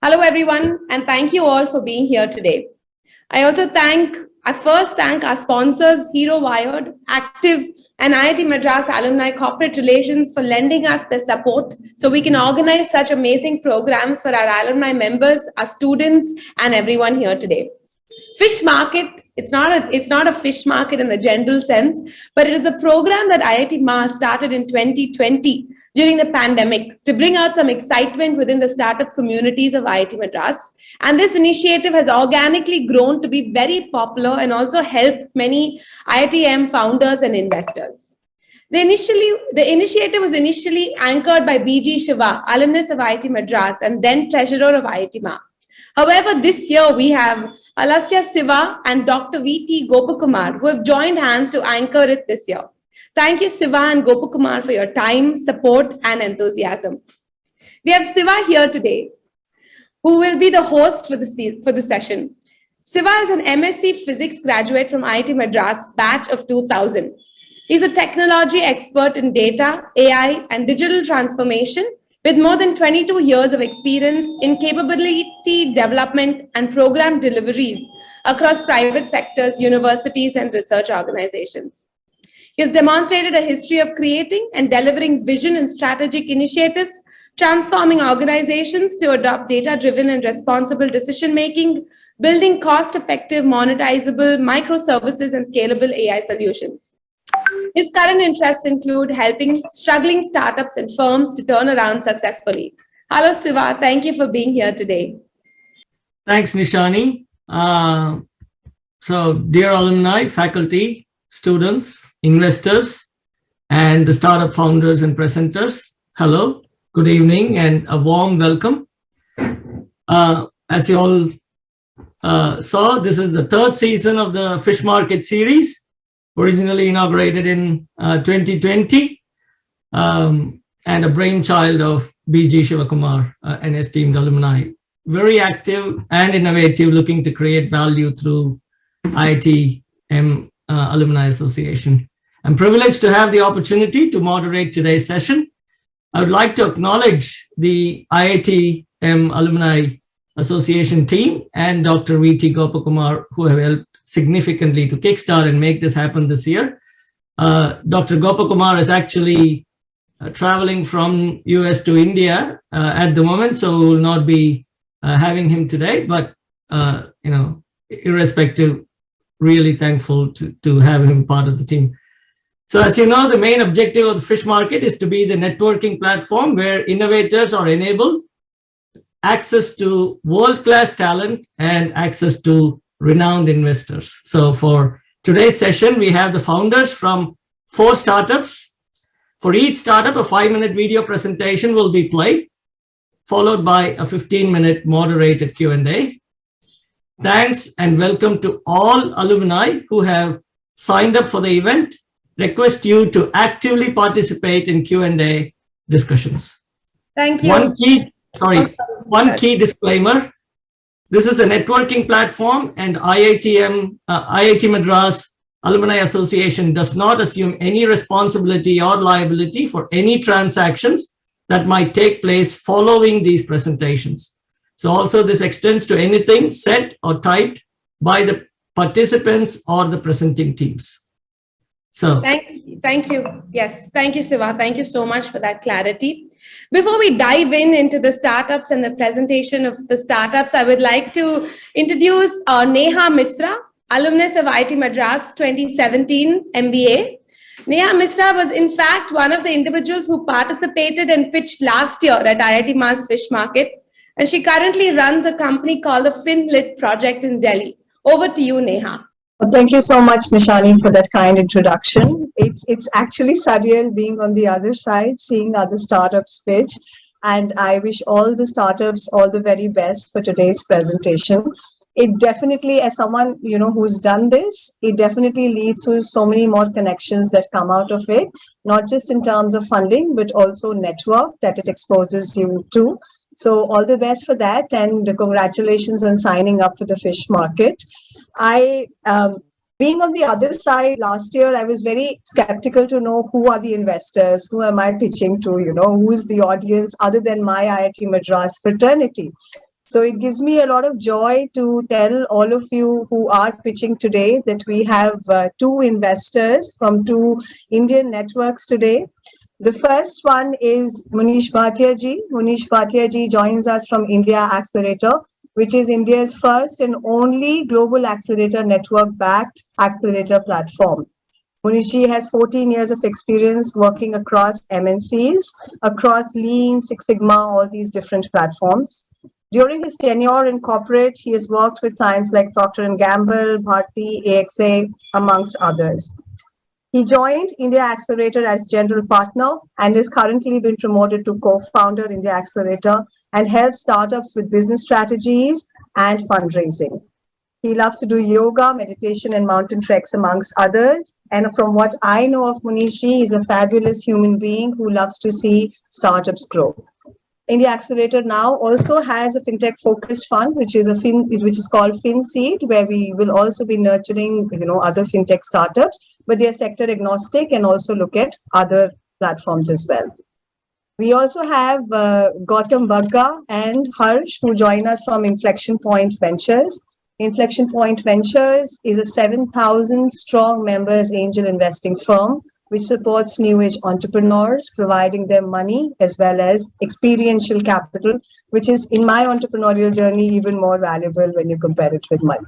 Hello, everyone, and thank you all for being here today. I first thank our sponsors, Hero Wired, Active, and IIT Madras Alumni Corporate Relations for lending us their support so we can organize such amazing programs for our alumni members, our students, and everyone here today. Fish Market, it's not a fish market in the general sense, but it is a program that IITMAA started in 2020 during the pandemic to bring out some excitement within the startup communities of IIT Madras. And this initiative has organically grown to be very popular and also helped many IITM founders and investors. The initiative was initially anchored by BG Shiva, alumnus of IIT Madras and then treasurer of IITMAA. However, this year we have Alasya Siva and Dr. V.T. Gopakumar who have joined hands to anchor it this year. Thank you, Siva and Gopakumar, for your time, support, and enthusiasm. We have Siva here today, who will be the host for the session. Siva is an MSc Physics graduate from IIT Madras, batch of 2000. He's a technology expert in data, AI, and digital transformation, with more than 22 years of experience in capability development and program deliveries across private sectors, universities, and research organizations. He has demonstrated a history of creating and delivering vision and strategic initiatives, transforming organizations to adopt data-driven and responsible decision-making, building cost-effective, monetizable microservices and scalable AI solutions. His current interests include helping struggling startups and firms to turn around successfully. Hello, Siva. Thank you for being here today. Thanks, Nishani. So, dear alumni, faculty, students, investors, and the startup founders and presenters, hello, good evening, and a warm welcome. As you all saw, this is the third season of the Fish Market Series, originally inaugurated in 2020, and a brainchild of BG Shivakumar, an esteemed alumni. Very active and innovative, looking to create value through IITM Alumni Association. I'm privileged to have the opportunity to moderate today's session. I would like to acknowledge the IITM Alumni Association team and Dr. V.T. Gopakumar, who have helped significantly to kickstart and make this happen this year. Dr. Gopakumar is actually traveling from US to India at the moment, so we will not be having him today, but irrespective, really thankful to have him part of the team. So as you know, the main objective of the Fish Market is to be the networking platform where innovators are enabled, access to world-class talent, and access to renowned investors. So for today's session, we have the founders from 4 startups. For each startup, a 5-minute video presentation will be played, followed by a 15-minute moderated Q&A. Thanks and welcome to all alumni who have signed up for the event. Request you to actively participate in Q&A discussions. Thank you. One key disclaimer. This is a networking platform, and IIT Madras Alumni Association does not assume any responsibility or liability for any transactions that might take place following these presentations. So also this extends to anything said or typed by the participants or the presenting teams. So thank you. Yes, thank you, Siva. Thank you so much for that clarity. Before we dive into the startups and the presentation of the startups, I would like to introduce Neha Misra, alumnus of IIT Madras 2017 MBA. Neha Misra was in fact one of the individuals who participated and pitched last year at IITMAA's Fish Market, and she currently runs a company called the FinLit Project in Delhi. Over to you, Neha. Well, thank you so much, Nishani, for that kind introduction. It's actually surreal being on the other side, seeing other startups pitch. And I wish all the startups all the very best for today's presentation. It definitely, as someone who's done this, it definitely leads to so many more connections that come out of it, not just in terms of funding, but also network that it exposes you to. So all the best for that, and congratulations on signing up for the Fish Market. Being on the other side last year, I was very skeptical to know who are the investors, who am I pitching to, who is the audience other than my IIT Madras fraternity. So it gives me a lot of joy to tell all of you who are pitching today that we have two investors from two Indian networks today. The first one is Manish Bhatia ji. Manish Bhatia ji joins us from India Accelerator, which is India's first and only global accelerator network-backed accelerator platform. Munishi has 14 years of experience working across MNCs, across Lean, Six Sigma, all these different platforms. During his tenure in corporate, he has worked with clients like Procter & Gamble, Bharti, AXA, amongst others. He joined India Accelerator as general partner and is currently been promoted to co-founder India Accelerator and helps startups with business strategies and fundraising. He loves to do yoga, meditation, and mountain treks, amongst others. And from what I know of Munishi, he's a fabulous human being who loves to see startups grow. India Accelerator now also has a fintech-focused fund, which is called FinSeed, where we will also be nurturing, other fintech startups, but they are sector agnostic and also look at other platforms as well. We also have Gautam Bagga and Harsh, who join us from Inflection Point Ventures. Inflection Point Ventures is a 7,000 strong members angel investing firm which supports new age entrepreneurs, providing them money as well as experiential capital, which is in my entrepreneurial journey even more valuable when you compare it with money.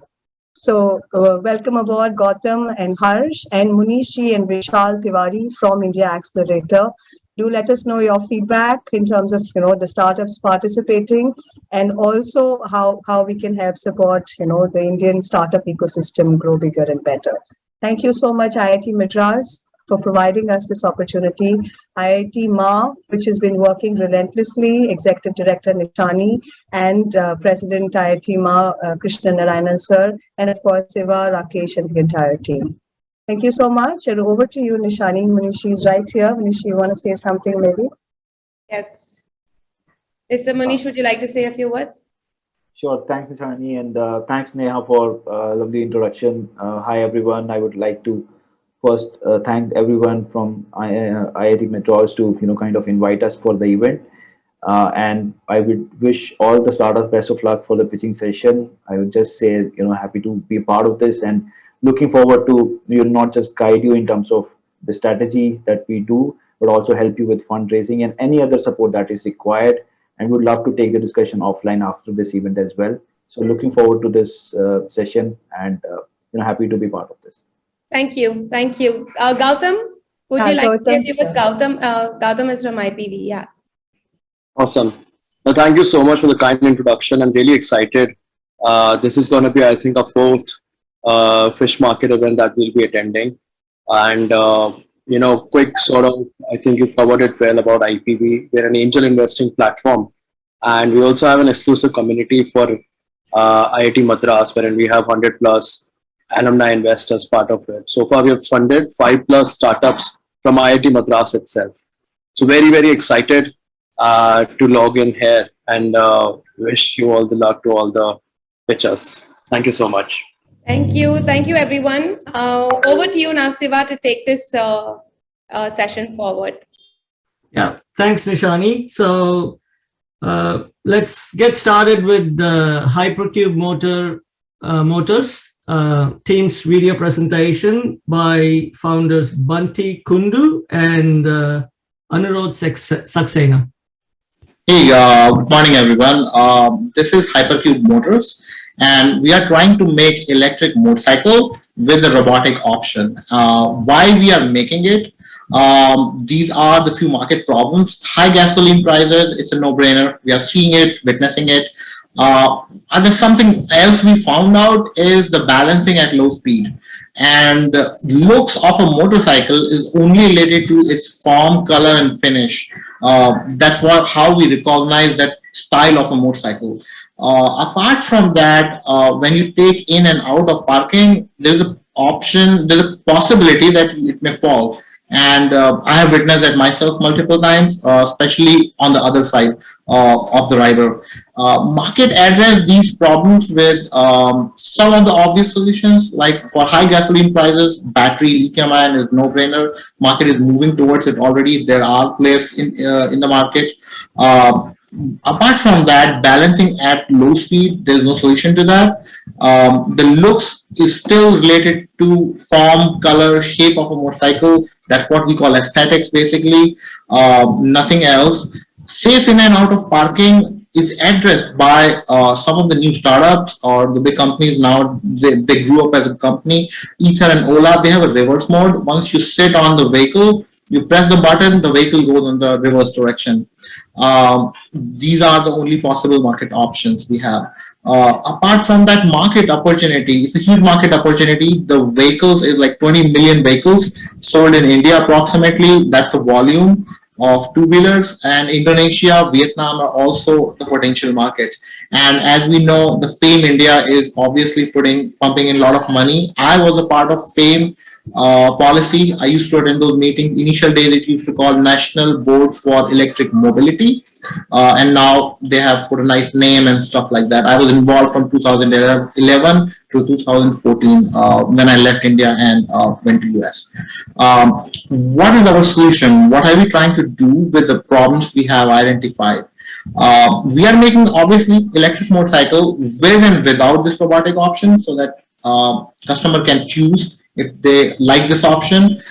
So welcome aboard Gautam and Harsh, and Munishi and Vishal Tiwari from India Accelerator. Do let us know your feedback in terms of the startups participating, and also how we can help support the Indian startup ecosystem grow bigger and better. Thank you so much, IIT Madras, for providing us this opportunity. IITMAA, which has been working relentlessly, Executive Director Nishani, and President IITMAA Krishna Narayanan sir, and of course Siva, Rakesh, and the entire team. Thank you so much. And over to you, Nishani. Manishi is right here. Manishi, you want to say something maybe? Yes. Mr. Manish, would you like to say a few words? Sure. Thanks, Nishani, and thanks, Neha, for a lovely introduction. Hi, everyone. I would like to first thank everyone from IIT Madras to kind of invite us for the event. And I would wish all the startups best of luck for the pitching session. I would just say, happy to be a part of this and looking forward to not just guide you in terms of the strategy that we do, but also help you with fundraising and any other support that is required. And would love to take the discussion offline after this event as well. So looking forward to this session and happy to be part of this. Thank you. Thank you. Gautam, would you like to say a few words? Gautam is from IPV. Yeah. Awesome. Well, thank you so much for the kind introduction. I'm really excited. This is going to be, I think, a fourth fish market event that we'll be attending. And, quick sort of, I think you covered it well about IPV. We're an angel investing platform. And we also have an exclusive community for IIT Madras, wherein we have 100 plus alumni investors part of it. So far, we have funded 5+ startups from IIT Madras itself. So very, very excited to log in here and wish you all the luck to all the pitchers. Thank you so much. Thank you. Thank you, everyone. Over to you now, Siva, to take this session forward. Yeah, thanks, Nishani. So let's get started with the Hypercube Motors team's video presentation by founders Bunty Kundu and Anirudh Saxena. Hey, good morning, everyone. This is Hypercube Motors, and we are trying to make electric motorcycle with a robotic option. Why we are making it? These are the few market problems. High gasoline prices, it's a no-brainer. We are seeing it, witnessing it. And there's something else we found out is the balancing at low speed. And looks of a motorcycle is only related to its form, color, and finish. That's how we recognize that style of a motorcycle. Apart from that, when you take in and out of parking, there's a possibility that it may fall. And I have witnessed that myself multiple times, especially on the other side of the rider. Market address these problems with some of the obvious solutions, like for high gasoline prices, battery lithium-ion is no-brainer. Market is moving towards it already. There are players in the market. Apart from that, balancing at low speed, there's no solution to that. The looks is still related to form, color, shape of a motorcycle. That's what we call aesthetics, basically. Nothing else. Safe in and out of parking is addressed by some of the new startups or the big companies now. They grew up as a company. Ether and Ola, they have a reverse mode. Once you sit on the vehicle, you press the button, the vehicle goes in the reverse direction. These are the only possible market options we have. Apart from that market opportunity, it's a huge market opportunity. The vehicles is like 20 million vehicles sold in India approximately. That's the volume of two-wheelers, and Indonesia, Vietnam are also the potential markets. And as we know, the FAME India is obviously pumping in a lot of money. I was a part of FAME policy. I used to attend those meetings. Initial days it used to call National Board for Electric Mobility, and now they have put a nice name and stuff like that. I was involved from 2011 to 2014 when I left India and went to US. What is our solution? What are we trying to do with the problems we have identified? We are making obviously electric motorcycle with and without this robotic option, so that customer can choose if they like this option.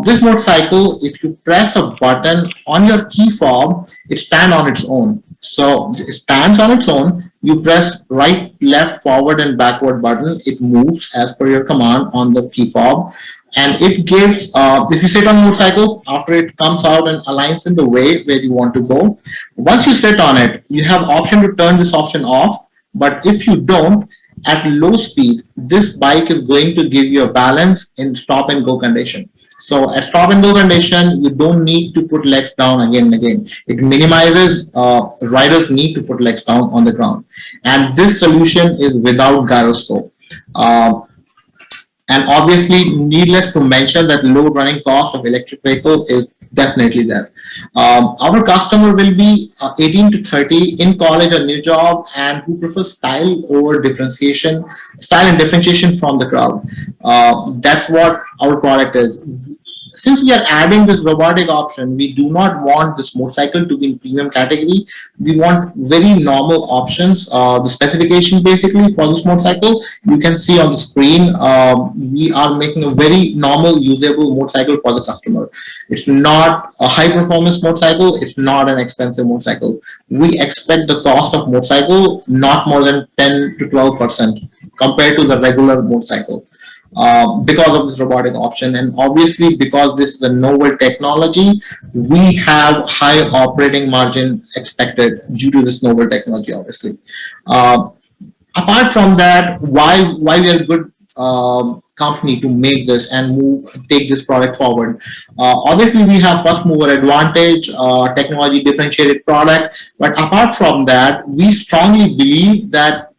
This motorcycle, if you press a button on your key fob, it stands on its own. So it stands on its own. You press right, left, forward, and backward button. It moves as per your command on the key fob. And it gives, if you sit on a motorcycle, after it comes out and aligns in the way where you want to go, once you sit on it, you have option to turn this option off. But if you don't, at low speed, this bike is going to give you a balance in stop and go condition. So at stop and go condition, you don't need to put legs down again and again. It minimizes riders' need to put legs down on the ground. And this solution is without gyroscope. And obviously, needless to mention that low running cost of electric vehicle is definitely there. Our customer will be 18 to 30 in college or new job, and who prefer style over differentiation, style and differentiation from the crowd. That's what our product is. Since we are adding this robotic option, we do not want this motorcycle to be in premium category. We want very normal options. The specification basically for this motorcycle, you can see on the screen, we are making a very normal usable motorcycle for the customer. It's not a high performance motorcycle. It's not an expensive motorcycle. We expect the cost of motorcycle not more than 10 to 12% compared to the regular motorcycle. Because of this robotic option, and obviously because this is a novel technology, we have high operating margin expected due to this novel technology. Obviously, apart from that, why we are a good company to make this and take this product forward. Obviously, we have first mover advantage, technology differentiated product, but apart from that, we strongly believe that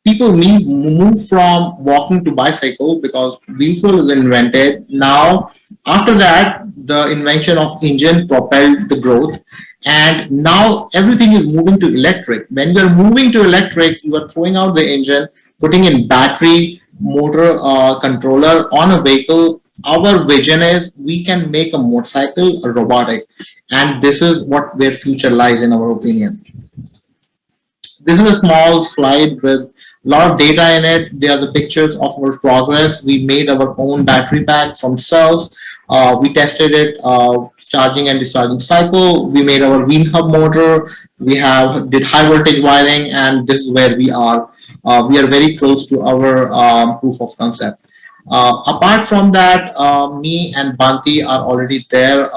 people move from walking to bicycle because wheelchair is invented. Now, after that, the invention of engine propelled the growth, and now everything is moving to electric. When you are moving to electric, you are throwing out the engine, putting in battery, motor, controller on a vehicle. Our vision is we can make a motorcycle a robotic, and this is where future lies in our opinion. This is a small slide with a lot of data in it. They are the pictures of our progress. We made our own battery pack from cells. We tested it, charging and discharging cycle. We made our wheel hub motor. We did high voltage wiring, and this is where we are. We are very close to our proof of concept. Apart from that, me and Bhanti are already there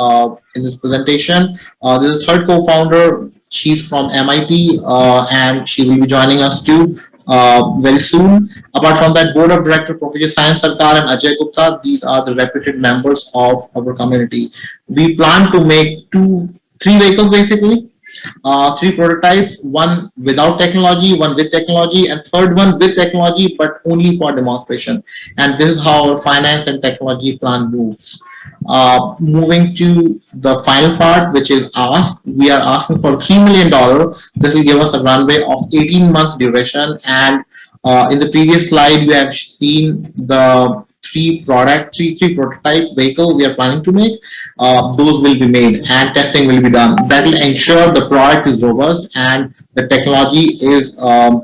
in this presentation. This is third co-founder. She's from MIT, and she will be joining us too very soon. Apart from that, Board of Director Professor Shyam Sarkar and Ajay Gupta, these are the reputed members of our community. We plan to make 3 vehicles basically. 3 prototypes, one without technology, one with technology, and third one with technology, but only for demonstration. And this is how our finance and technology plan moves. Moving to the final part, which is ask. We are asking for $3 million. This will give us a runway of 18 months duration. And in the previous slide, we have seen the three prototype vehicle we are planning to make. Those will be made and testing will be done. That will ensure the product is robust and the technology is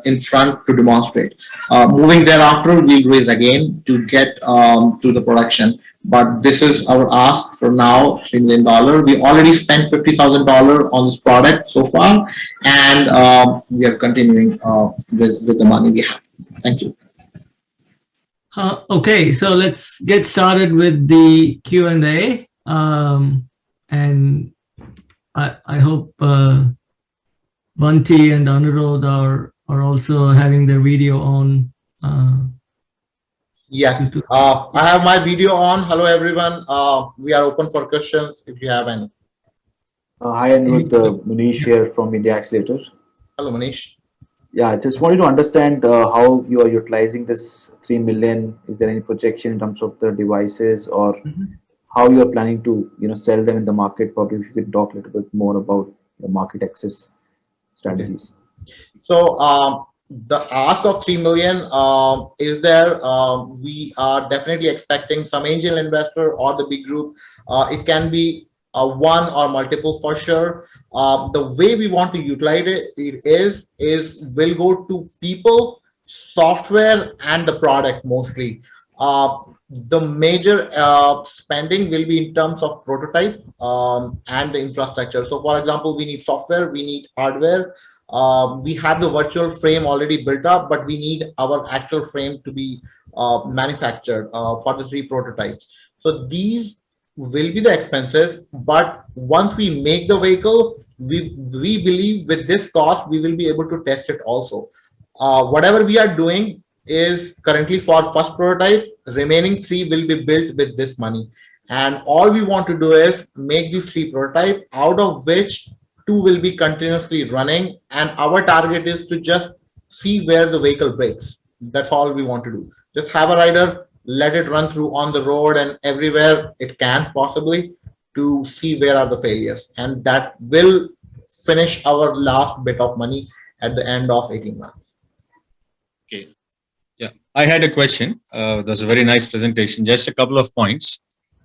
in front to demonstrate. Moving thereafter, we'll raise again to get to the production. But this is our ask for now, $3 million. We already spent $50,000 on this product so far, and we are continuing with the money we have. Thank you. Okay, so let's get started with the Q&A. And I hope Bunty and Anirudh are also having their video on. Yes, I have my video on. Hello, everyone. We are open for questions if you have any. Hi, Anirudh, Manish here from India Accelerator. Hello, Manish. Yeah, I just wanted to understand how you are utilizing this 3 million. Is there any projection in terms of the devices, or how you are planning to sell them in the market? Probably if you could talk a little bit more about the market access strategies. Okay. So the ask of 3 million is there. We are definitely expecting some angel investor or the big group. It can be one or multiple for sure. The way we want to utilize it is we'll go to people, software, and the product mostly. The major spending will be in terms of prototype and the infrastructure. So for example, we need software, we need hardware. We have the virtual frame already built up, but we need our actual frame to be manufactured for the 3 prototypes. So these will be the expenses, but once we make the vehicle, we believe with this cost, we will be able to test it also. Whatever we are doing is currently for first prototype, remaining 3 will be built with this money. And all we want to do is make these 3 prototypes, out of which 2 will be continuously running. And our target is to just see where the vehicle breaks. That's all we want to do. Just have a rider, let it run through on the road and everywhere it can possibly, to see where are the failures. And that will finish our last bit of money at the end of 18 months. Okay. Yeah, I had a question. That's a very nice presentation. Just a couple of points.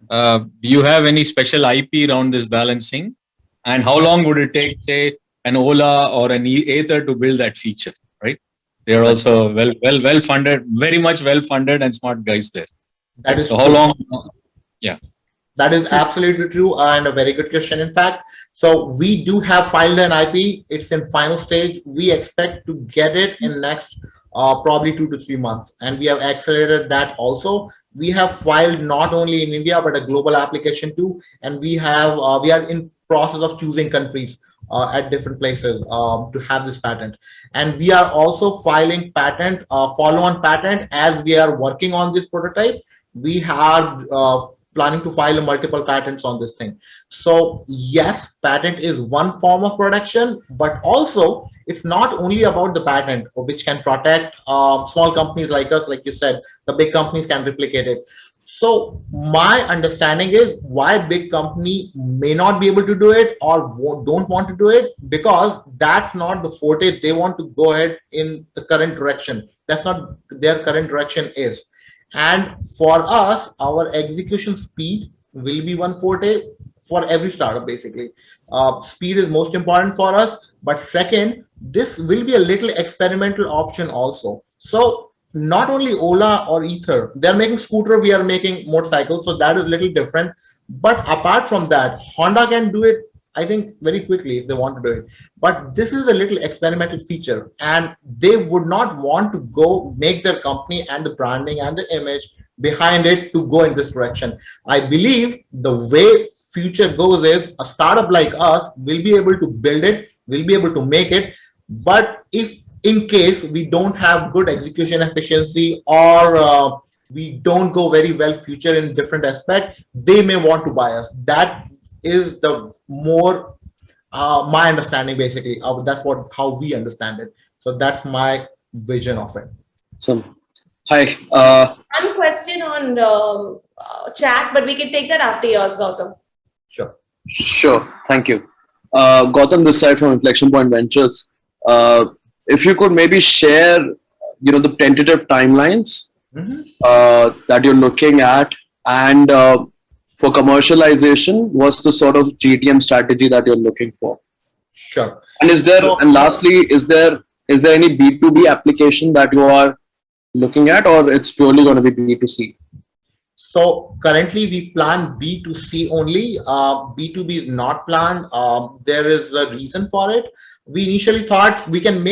Do you have any special IP around this balancing? And how long would it take, say, an Ola or an Ather to build that feature, right? They are also well funded, very much well funded and smart guys there. That is so how long? Yeah. That is absolutely true and a very good question, in fact. So we do have filed an IP. It's in final stage. We expect to get it in next probably 2 to 3 months. And we have accelerated that also. We have filed not only in India, but a global application too. And we are in process of choosing countries at different places to have this patent. And we are also filing patent, follow-on patent as we are working on this prototype. We are planning to file multiple patents on this thing. So yes, patent is one form of production, but also it's not only about the patent, which can protect small companies like us, like you said, the big companies can replicate it. So my understanding is why big company may not be able to do it or don't want to do it, because that's not the forte. They want to go ahead in the current direction. That's not their current direction is. And for us, our execution speed will be one forte for every startup, basically. Speed is most important for us. But second, this will be a little experimental option also. So not only Ola or Ether, they're making scooter, we are making motorcycles. So that is a little different. But apart from that, Honda can do it, I think, very quickly if they want to do it. But this is a little experimental feature, and they would not want to go make their company and the branding and the image behind it to go in this direction. I believe the way future goes is a startup like us will be able to build it, will be able to make it. But if in case we don't have good execution efficiency, or we don't go very well future in different aspects, they may want to buy us. That is the more my understanding, basically. That's how we understand it. So that's my vision of it. So hi, One question on chat, but we can take that after yours, Gautam. sure, thank you. Gautam, this side from Inflection Point Ventures. If you could maybe share, the tentative timelines that you're looking at? And for commercialization, what's the sort of GTM strategy that you're looking for? Sure. And and lastly, is there any B2B application that you are looking at, or it's purely going to be B2C? So currently we plan B2C only. B2B is not planned. There is a reason for it. We initially thought we can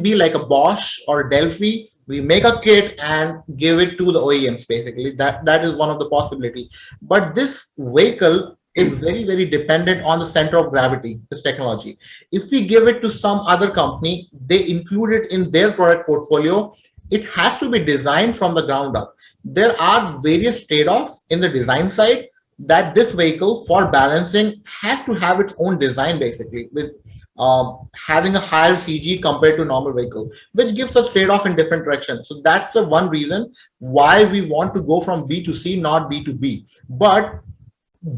be like a Bosch or Delphi. We make a kit and give it to the OEMs. Basically, that is one of the possibility. But this vehicle is very, very dependent on the center of gravity, this technology. If we give it to some other company, they include it in their product portfolio. It has to be designed from the ground up. There are various trade-offs in the design side that this vehicle for balancing has to have its own design, basically, with having a higher CG compared to normal vehicle, which gives us trade-off in different directions. So that's the one reason why we want to go from B2C, not B2B. But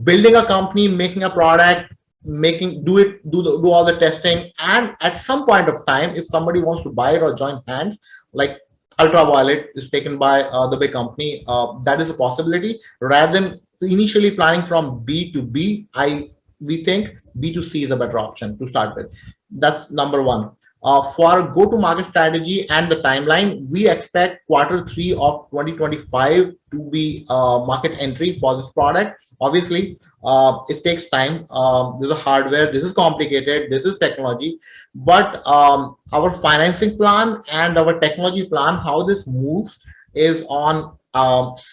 building a company, making a product, do all the testing, and at some point of time, if somebody wants to buy it or join hands, like ultraviolet is taken by the big company, that is a possibility. Rather than initially planning from B to B, we think B2C is a better option to start with. That's number one. For go-to-market strategy and the timeline, we expect Q3 of 2025 to be market entry for this product. Obviously, it takes time. This is hardware. This is complicated. This is technology. But our financing plan and our technology plan, how this moves, is on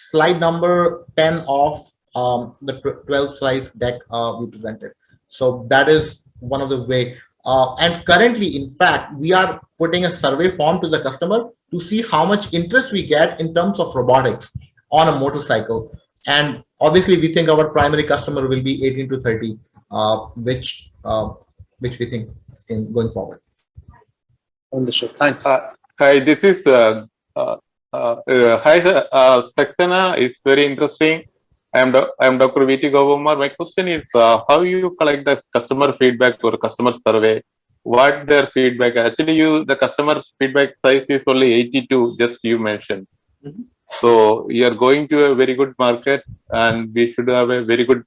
slide number 10 of the 12 slides deck we presented. So that is one of the way. And currently, in fact, we are putting a survey form to the customer to see how much interest we get in terms of robotics on a motorcycle. And obviously, we think our primary customer will be 18 to 30, which we think in going forward. Understood. Thanks. Hi, this is hi, Saxena. It's very interesting. I am Dr. V.T. Govamar. My question is, how you collect the customer feedback or customer survey? What their feedback? Actually, the customer feedback size is only 82, just you mentioned. So you are going to a very good market, and we should have a very good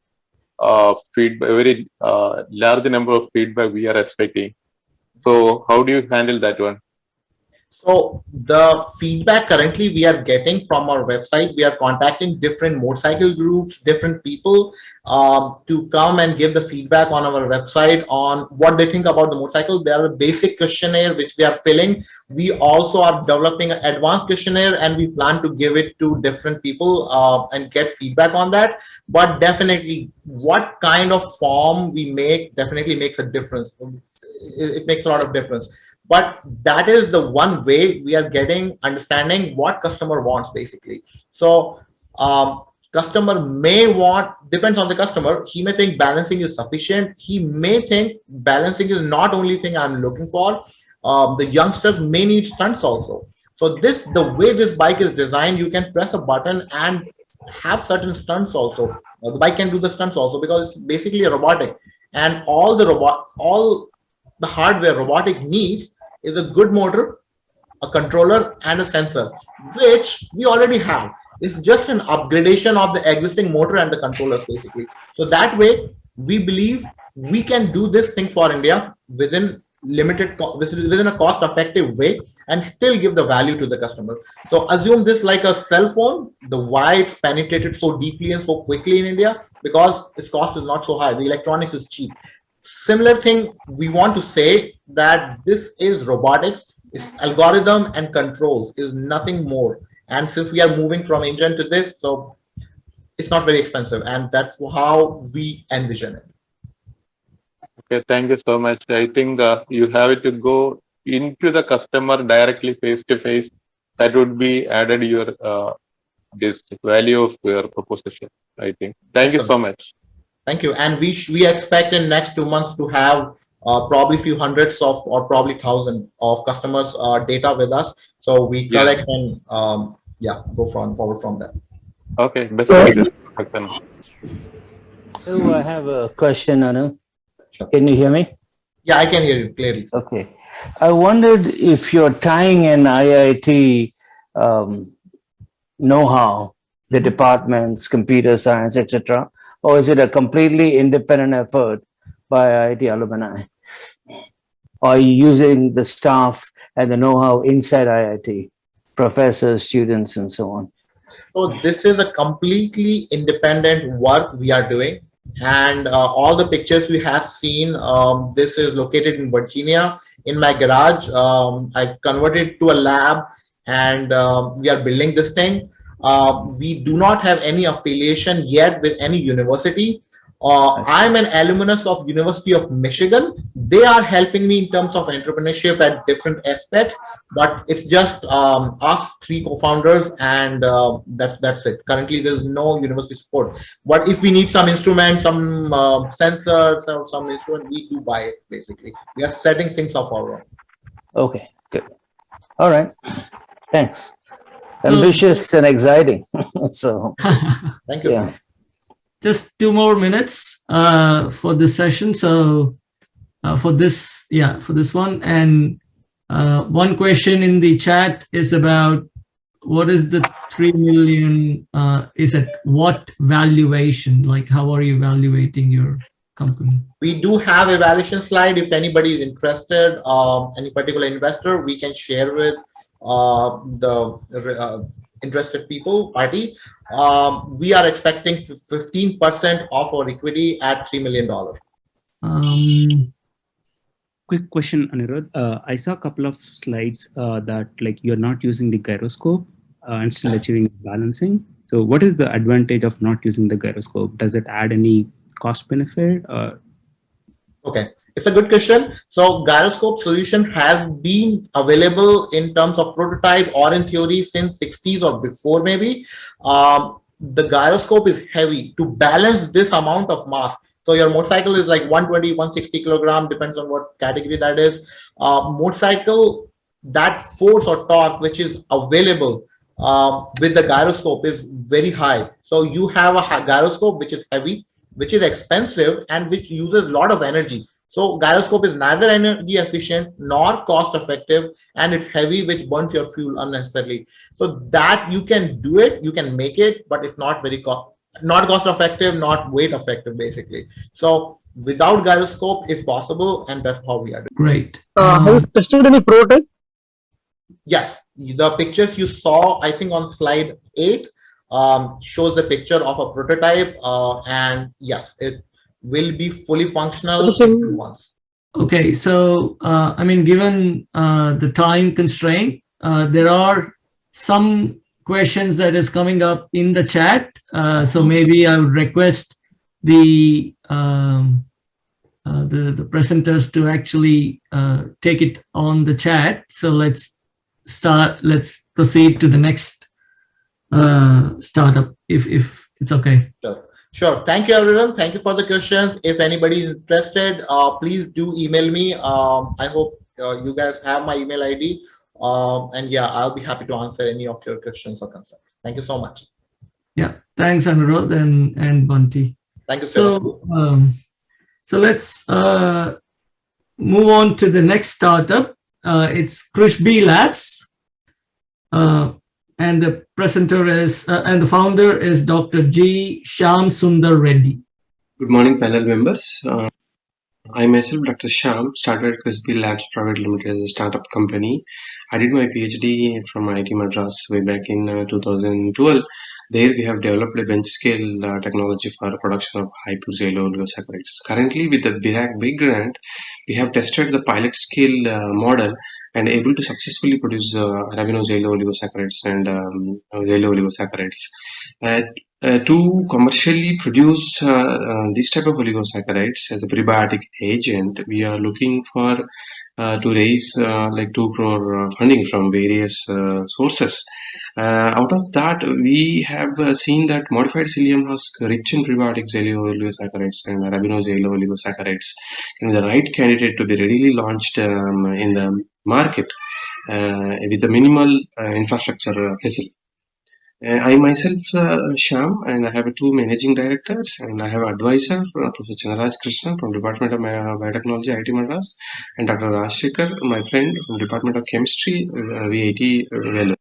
feedback, very large number of feedback we are expecting. So how do you handle that one? So the feedback currently we are getting from our website, we are contacting different motorcycle groups, different people to come and give the feedback on our website on what they think about the motorcycle. There are a basic questionnaire which we are filling. We also are developing an advanced questionnaire, and we plan to give it to different people and get feedback on that. But definitely what kind of form we make definitely makes a difference. It makes a lot of difference. But that is the one way we are getting understanding what customer wants, basically. So customer may want, depends on the customer. He may think balancing is sufficient. He may think balancing is not only thing I'm looking for. The youngsters may need stunts also. So the way this bike is designed, you can press a button and have certain stunts also. The bike can do the stunts also because it's basically a robotic, and all the hardware robotic needs is a good motor, a controller, and a sensor, which we already have. It's just an upgradation of the existing motor and the controllers, basically. So that way, we believe we can do this thing for India within within a cost-effective way and still give the value to the customer. So assume this like a cell phone, why it's penetrated so deeply and so quickly in India, because its cost is not so high. The electronics is cheap. Similar thing, we want to say that this is robotics, it's algorithm and controls, is nothing more. And since we are moving from engine to this, so it's not very expensive, and that's how we envision it. Okay, thank you so much. I think you have to go into the customer directly, face to face. That would be added your this value of your proposition, I think. Thank you so much. Thank you. And we expect in next 2 months to have probably few hundreds of or probably 1,000 of customers data with us. So we collect and go forward from there. Okay. Best of luck. So I have a question, Anu. Sure. Can you hear me? Yeah, I can hear you clearly. Okay. I wondered if you're tying in IIT know-how, the departments, computer science, etc., or is it a completely independent effort by IIT alumni? Are you using the staff and the know-how inside IIT, professors, students, and so on? So this is a completely independent work we are doing, and all the pictures we have seen, this is located in Virginia in my garage. I converted to a lab, and we are building this thing. We do not have any affiliation yet with any university. I'm an alumnus of University of Michigan. They are helping me in terms of entrepreneurship at different aspects, but it's just us three co-founders, and that's it. Currently, there's no university support. But if we need some instruments, some sensors, or some instrument, we do buy it. Basically, we are setting things up our own. Okay, good. All right. Thanks. Ambitious and exciting. So, thank you. Yeah. Just 2 more minutes for this session. So for this one, and one question in the chat is about what is the 3 million, is it what valuation, like how are you evaluating your company? We do have a valuation slide. If anybody is interested, any particular investor, we can share with the interested party. We are expecting 15% of our equity at $3 million. Quick question, Anirudh. I saw a couple of slides that like you're not using the gyroscope and still achieving balancing. So what is the advantage of not using the gyroscope? Does it add any cost benefit? Okay, it's a good question. So gyroscope solution has been available in terms of prototype or in theory since 60s or before maybe. The gyroscope is heavy to balance this amount of mass. So your motorcycle is like 120, 160 kilogram, depends on what category that is. Motorcycle, that force or torque which is available with the gyroscope is very high. So you have a gyroscope which is heavy, which is expensive, and which uses a lot of energy. So gyroscope is neither energy efficient nor cost effective, and it's heavy, which burns your fuel unnecessarily. So that you can do it, you can make it, but it's not very not cost effective, not weight effective, basically. So without gyroscope, it's possible, and that's how we are doing. Great. Have you tested any prototype? Yes, the pictures you saw, I think on slide 8, shows the picture of a prototype, and yes, it will be fully functional once. Okay, so I mean, given the time constraint, there are some questions that is coming up in the chat. So maybe I would request the presenters to actually take it on the chat. So let's proceed to the next startup, if it's okay. Sure. Thank you, everyone. Thank you for the questions. If anybody is interested, please do email me. I hope you guys have my email ID. And yeah, I'll be happy to answer any of your questions or concerns. Thank you so much. Yeah, thanks, Anirudh and Bunty. Thank you, sir. So let's move on to the next startup. It's Krisbhee Labs. And the presenter is, and the founder is Dr. ShyamSunder Reddy. Good morning, panel members. I myself, Dr. Shyam, started Krisbhee Labs Pvt as a startup company. I did my PhD from IIT Madras way back in 2012. There we have developed a bench scale technology for production of high pure Xylooligosaccharides. Currently with the BIRAC-BIG grant, we have tested the pilot scale model and able to successfully produce Arabino-Xylooligosaccharides and Xylooligosaccharides. To commercially produce this type of oligosaccharides as a prebiotic agent, we are looking for to raise like 2 crore funding from various sources. Out of that, we have seen that Modified-Psyllium-Husk rich in prebiotic Xylooligosaccharides and Arabino-Xylooligosaccharides can be the right candidate to be readily launched in the market with a minimal infrastructure facility. I myself, Shyam, and I have 2 managing directors, and I have an advisor, Professor Chandraj Krishna from Department of Biotechnology, IIT Madras, and Dr. Rajshekhar, my friend from Department of Chemistry, VIT Vellore.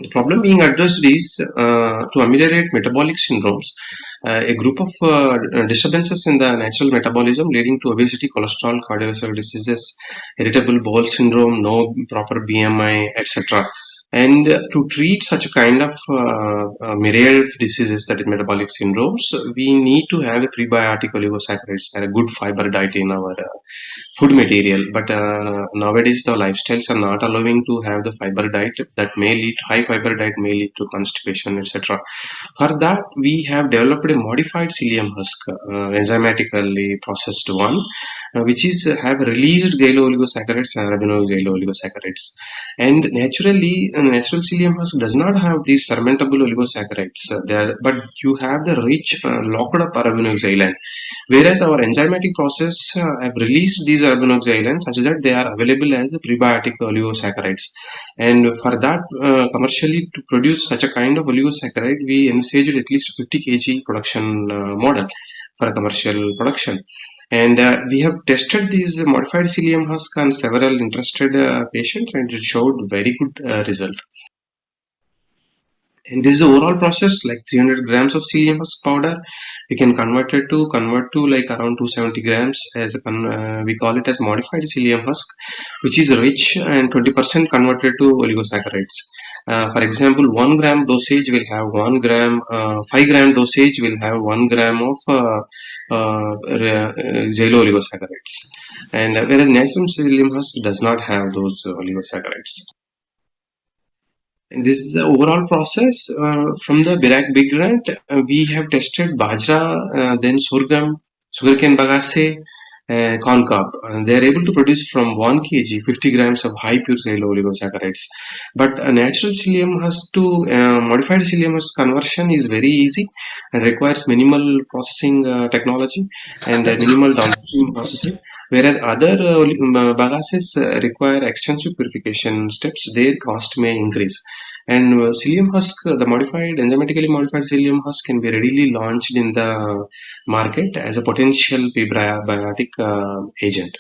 The problem being addressed is to ameliorate metabolic syndromes, a group of disturbances in the natural metabolism leading to obesity, cholesterol, cardiovascular diseases, irritable bowel syndrome, no proper BMI, etc. And to treat such a kind of myriad of diseases, that is metabolic syndromes, we need to have a prebiotic oligosaccharides and a good fiber diet in our food material. But nowadays the lifestyles are not allowing to have the fiber diet. That may lead, high fiber diet may lead to constipation, etc. For that, we have developed a modified psyllium husk, enzymatically processed one, which is have released xylooligosaccharides and arabino-xylooligosaccharides. And naturally, natural psyllium husk does not have these fermentable oligosaccharides there, but you have the rich locked up arabinoxylane. Whereas our enzymatic process have released these arabinoxylane such that they are available as prebiotic oligosaccharides. And for that, commercially to produce such a kind of oligosaccharide, we envisaged at least 50 kg production model for a commercial production. And we have tested these modified psyllium husk on several interested patients, and it showed very good result. And this is the overall process, like 300 grams of psyllium husk powder, we can convert to like around 270 grams as a we call it as modified psyllium husk, which is rich, and 20% converted to oligosaccharides. For example, 1 gram dosage will have 1 gram, 5 gram dosage will have 1 gram of xylooligosaccharides, and whereas natural psyllium husk does not have those oligosaccharides. And this is the overall process from the BIRAC-BIG grant. We have tested Bajra, then Sorghum, Sugarcane, bagasse, Corncob. They are able to produce from 1 kg 50 grams of high pure xylooligosaccharides. But a natural psyllium husk to modified psyllium husk conversion is very easy and requires minimal processing technology and minimal downstream processing. Whereas other bagasses require extensive purification steps, their cost may increase. And psyllium husk, the enzymatically modified psyllium husk can be readily launched in the market as a potential prebiotic agent.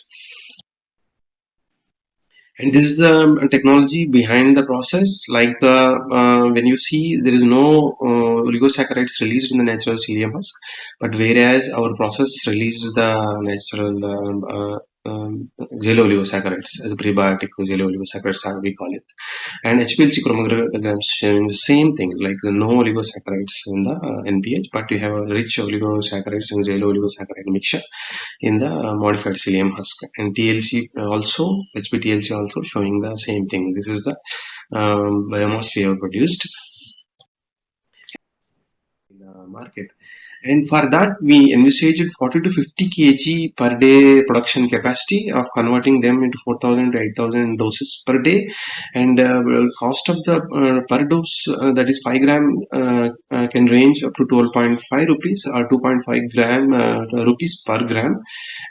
And this is the technology behind the process. Like when you see, there is no oligosaccharides released in the natural psyllium husk, but whereas our process released the natural xylooligosaccharides as a prebiotic xylooligosaccharides, we call it. And HPLC chromograms showing the same thing, like no oligosaccharides in the NPH, but you have a rich oligosaccharides and xylooligosaccharides mixture in the modified psyllium husk. And TLC also, HPTLC also showing the same thing. This is the biomass we have produced in the market. And for that, we envisaged 40 to 50 kg per day production capacity of converting them into 4,000 to 8,000 doses per day. And cost of the per dose, that is 5 gram, can range up to 12.5 rupees or 2.5 gram rupees per gram.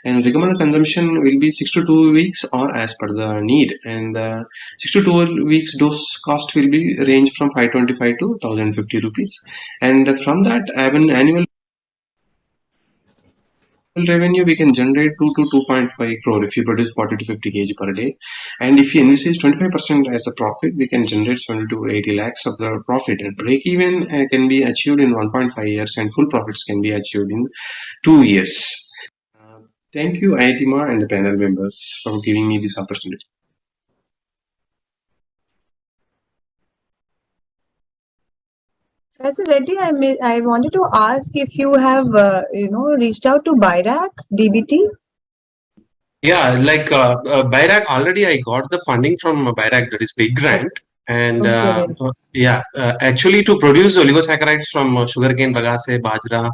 And recommended consumption will be 6 to 2 weeks or as per the need. And 6 to 12 weeks dose cost will be range from 525 to 1,050 rupees. And from that, annual revenue we can generate 2 to 2.5 crore if you produce 40 to 50 kg per day. And if you envisage 25% as a profit, we can generate 70 to 80 lakhs of the profit. And break even can be achieved in 1.5 years, and full profits can be achieved in 2 years. Thank you, IITMAA and the panel members, for giving me this opportunity. Professor Reddy, I wanted to ask if you have, reached out to BIRAC, DBT? Yeah, like BIRAC, already I got the funding from BIRAC, that is big grant. And actually to produce oligosaccharides from sugarcane, bagasse, bajra,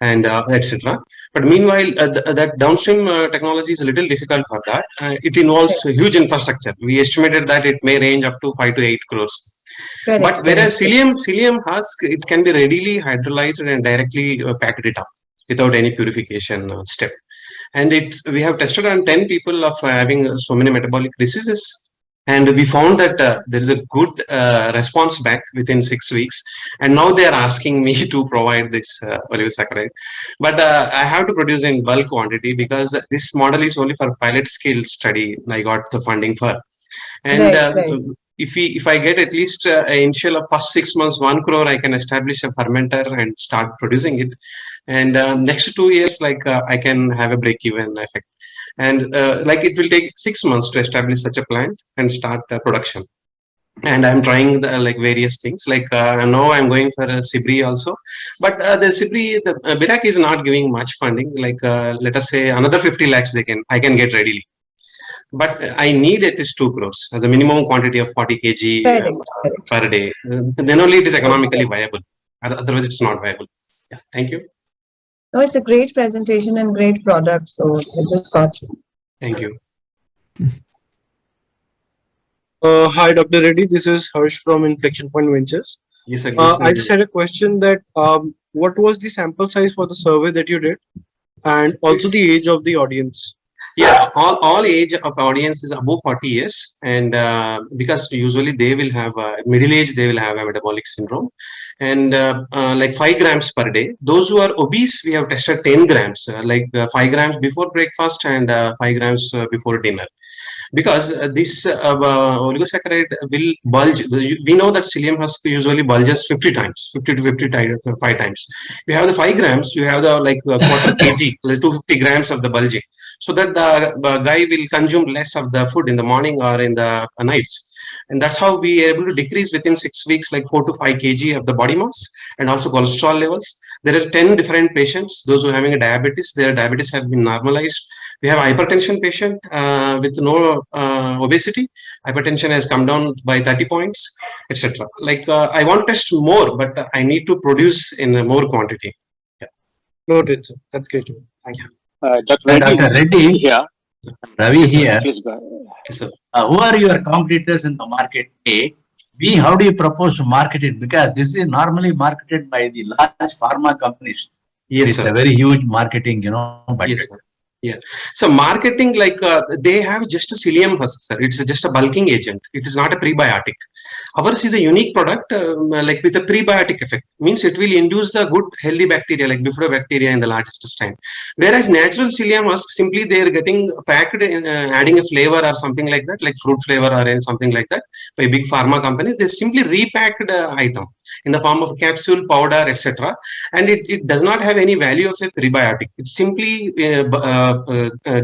and etc. But meanwhile, that downstream technology is a little difficult for that. It involves huge infrastructure. We estimated that it may range up to 5 to 8 crores. But whereas psyllium husk, it can be readily hydrolyzed and directly packed it up without any purification step. And we have tested on 10 people of having so many metabolic diseases. And we found that there is a good response back within 6 weeks. And now they are asking me to provide this oligosaccharide. But I have to produce in bulk quantity because this model is only for pilot scale study I got the funding for. And if I get at least an initial of first 6 months 1 crore, I can establish a fermenter and start producing it. And next 2 years, like I can have a break-even effect. And like it will take 6 months to establish such a plant and start production. And I'm trying the, like various things. Like now I'm going for a Sibri also, but the Sibri, the BIRAC is not giving much funding. Like let us say another 50 lakhs I can get readily. But I need at least 2 crores as a minimum quantity of 40 kg per day. Then only it is economically viable. Otherwise, it's not viable. Yeah, thank you. No, it's a great presentation and great product. So I just thought. Thank you. Hi, Dr. Reddy. This is Harsh from Inflection Point Ventures. Yes, sir. I just had a question that what was the sample size for the survey that you did, and also the age of the audience? Yeah, all age of audience is above 40 years, and because usually they will have middle age, they will have a metabolic syndrome, and like 5 grams per day. Those who are obese, we have tested 10 grams, 5 grams before breakfast and 5 grams before dinner. Because this oligosaccharide will bulge. We know that psyllium husk usually bulges 50 times, 50 to 50 times, 5 times. You have the 5 grams, you have the like quarter kg, 250 grams of the bulging, so that the guy will consume less of the food in the morning or in the nights. And that's how we are able to decrease within 6 weeks, like 4 to 5 kg of the body mass, and also cholesterol levels. There are 10 different patients. Those who are having a diabetes, their diabetes have been normalized. We have a hypertension patient with no obesity. Hypertension has come down by 30 points, etc. Like I want to test more, but I need to produce in more quantity. Yeah. Noted, sir. That's great. Thank you. Dr. Reddy, yeah. Ravi here. Yes, sir. Who are your competitors in the market? A. B. How do you propose to market it? Because this is normally marketed by the large pharma companies. Yes, it's sir. a very huge marketing, budget. Yes, sir. Yeah. So marketing, like they have just a psyllium husk, sir. It's just a bulking agent. It is not a prebiotic. Ours is a unique product, like with a prebiotic effect. Means it will induce the good healthy bacteria, like bifidobacteria in the large intestine. Whereas natural psyllium husk, simply they are getting packed in adding a flavor or something like that, like fruit flavor or something like that by big pharma companies. They simply repacked item in the form of capsule, powder, etc. And it does not have any value of a prebiotic. It's simply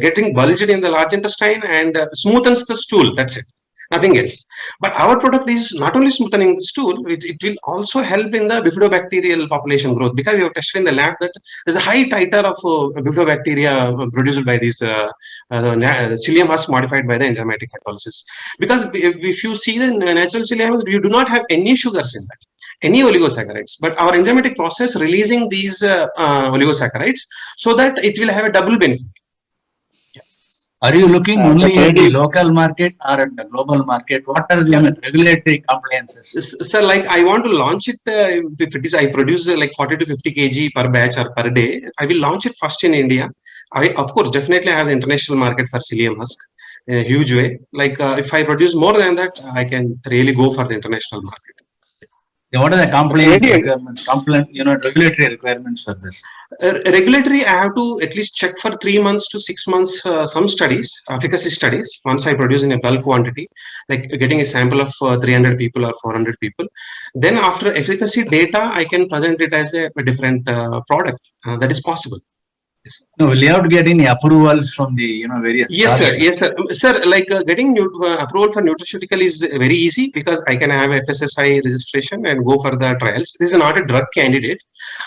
getting bulged in the large intestine and smoothens the stool. That's it. Nothing else. But our product is not only smoothing the stool, it will also help in the bifidobacterial population growth, because we have tested in the lab that there's a high titer of bifidobacteria produced by these psyllium husk modified by the enzymatic hydrolysis. Because if you see the natural psyllium husk, you do not have any sugars in that, any oligosaccharides, but our enzymatic process releasing these oligosaccharides so that it will have a double benefit. Are you looking only at the local market or at the global market? What are the regulatory compliances? Sir, like I want to launch it, if it is, I produce like 40 to 50 kg per batch or per day, I will launch it first in India. Of course, definitely I have the international market for psyllium husk in a huge way. Like if I produce more than that, I can really go for the international market. What are the compliance requirements, regulatory requirements for this? Regulatory, I have to at least check for 3 months to 6 months some studies, efficacy studies, once I produce in a bulk quantity, like getting a sample of 300 people or 400 people. Then after efficacy data, I can present it as a different product. That is possible. Yes. No, will you have to get any approvals from the various? Yes, sir. Yes, sir. Sir, like getting approval for nutraceutical is very easy, because I can have FSSI registration and go for the trials. This is not a drug candidate.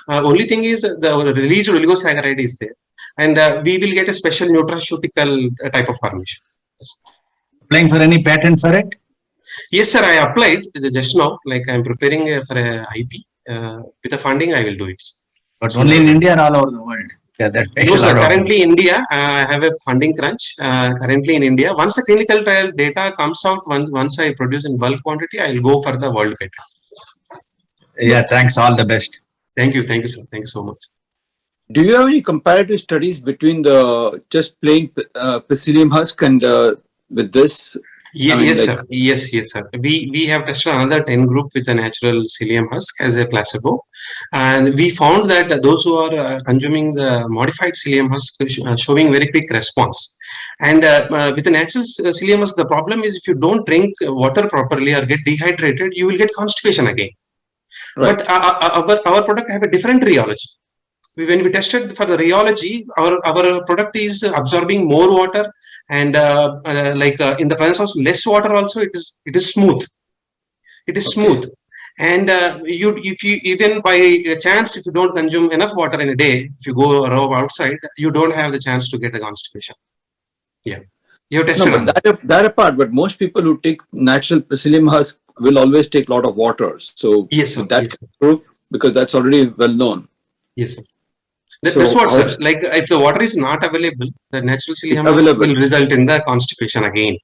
Only thing is the released oligosaccharide is there, and we will get a special nutraceutical type of permission. Yes. Applying for any patent for it? Yes, sir. I applied just now. Like I am preparing for a IP. With the funding, I will do it. But only in India or all over the world? Yeah, that no, sir. Currently, India, I have a funding crunch. Currently in India, once the clinical trial data comes out, once I produce in bulk quantity, I will go for the world patent. Yeah, thanks. All the best. Thank you, sir. Thank you so much. Do you have any comparative studies between the just plain psyllium husk and with this? Yeah, yes, sir. Yes, sir. We have tested another 10 group with a natural psyllium husk as a placebo, and we found that those who are consuming the modified psyllium husk showing very quick response. And with the natural psyllium husk, the problem is if you don't drink water properly or get dehydrated, you will get constipation again. Right. But our product have a different rheology. When we tested for the rheology, our product is absorbing more water, and in the presence of less water also, it is smooth. It is smooth. And if you even by chance, if you don't consume enough water in a day, if you go row outside, you don't have the chance to get the constipation. Yeah, you have tested No, but that apart, but most people who take natural psyllium husk will always take a lot of water. So yes, sir. That Yes, sir. prove, because that's already well known. Yes, sir. So That's what, sir. Like if the water is not available, the natural psyllium husk will result in the constipation again.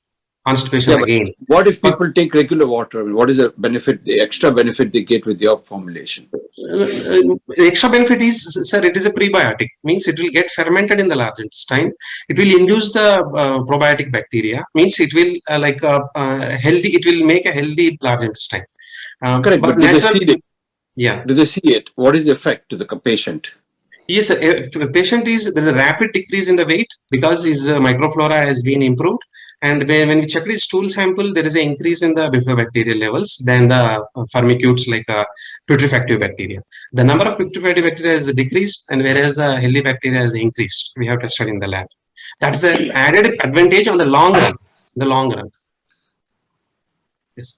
Again. What if people take regular water? I mean, what is the benefit, the extra benefit they get with your formulation? The extra benefit is, sir, it is a prebiotic. Means it will get fermented in the large intestine. It will induce the probiotic bacteria. Means it will healthy. It will make a healthy large intestine. Correct, but do they see it? Yeah. Do they see it? What is the effect to the patient? Yes, sir. If the patient there is a rapid decrease in the weight because his microflora has been improved. And when we check his stool sample, there is an increase in the bifidobacterial levels than the firmicutes like putrefactive bacteria. The number of putrefactive bacteria has decreased, and whereas the healthy bacteria has increased. We have tested in the lab. That's an added advantage on the long run. Yes.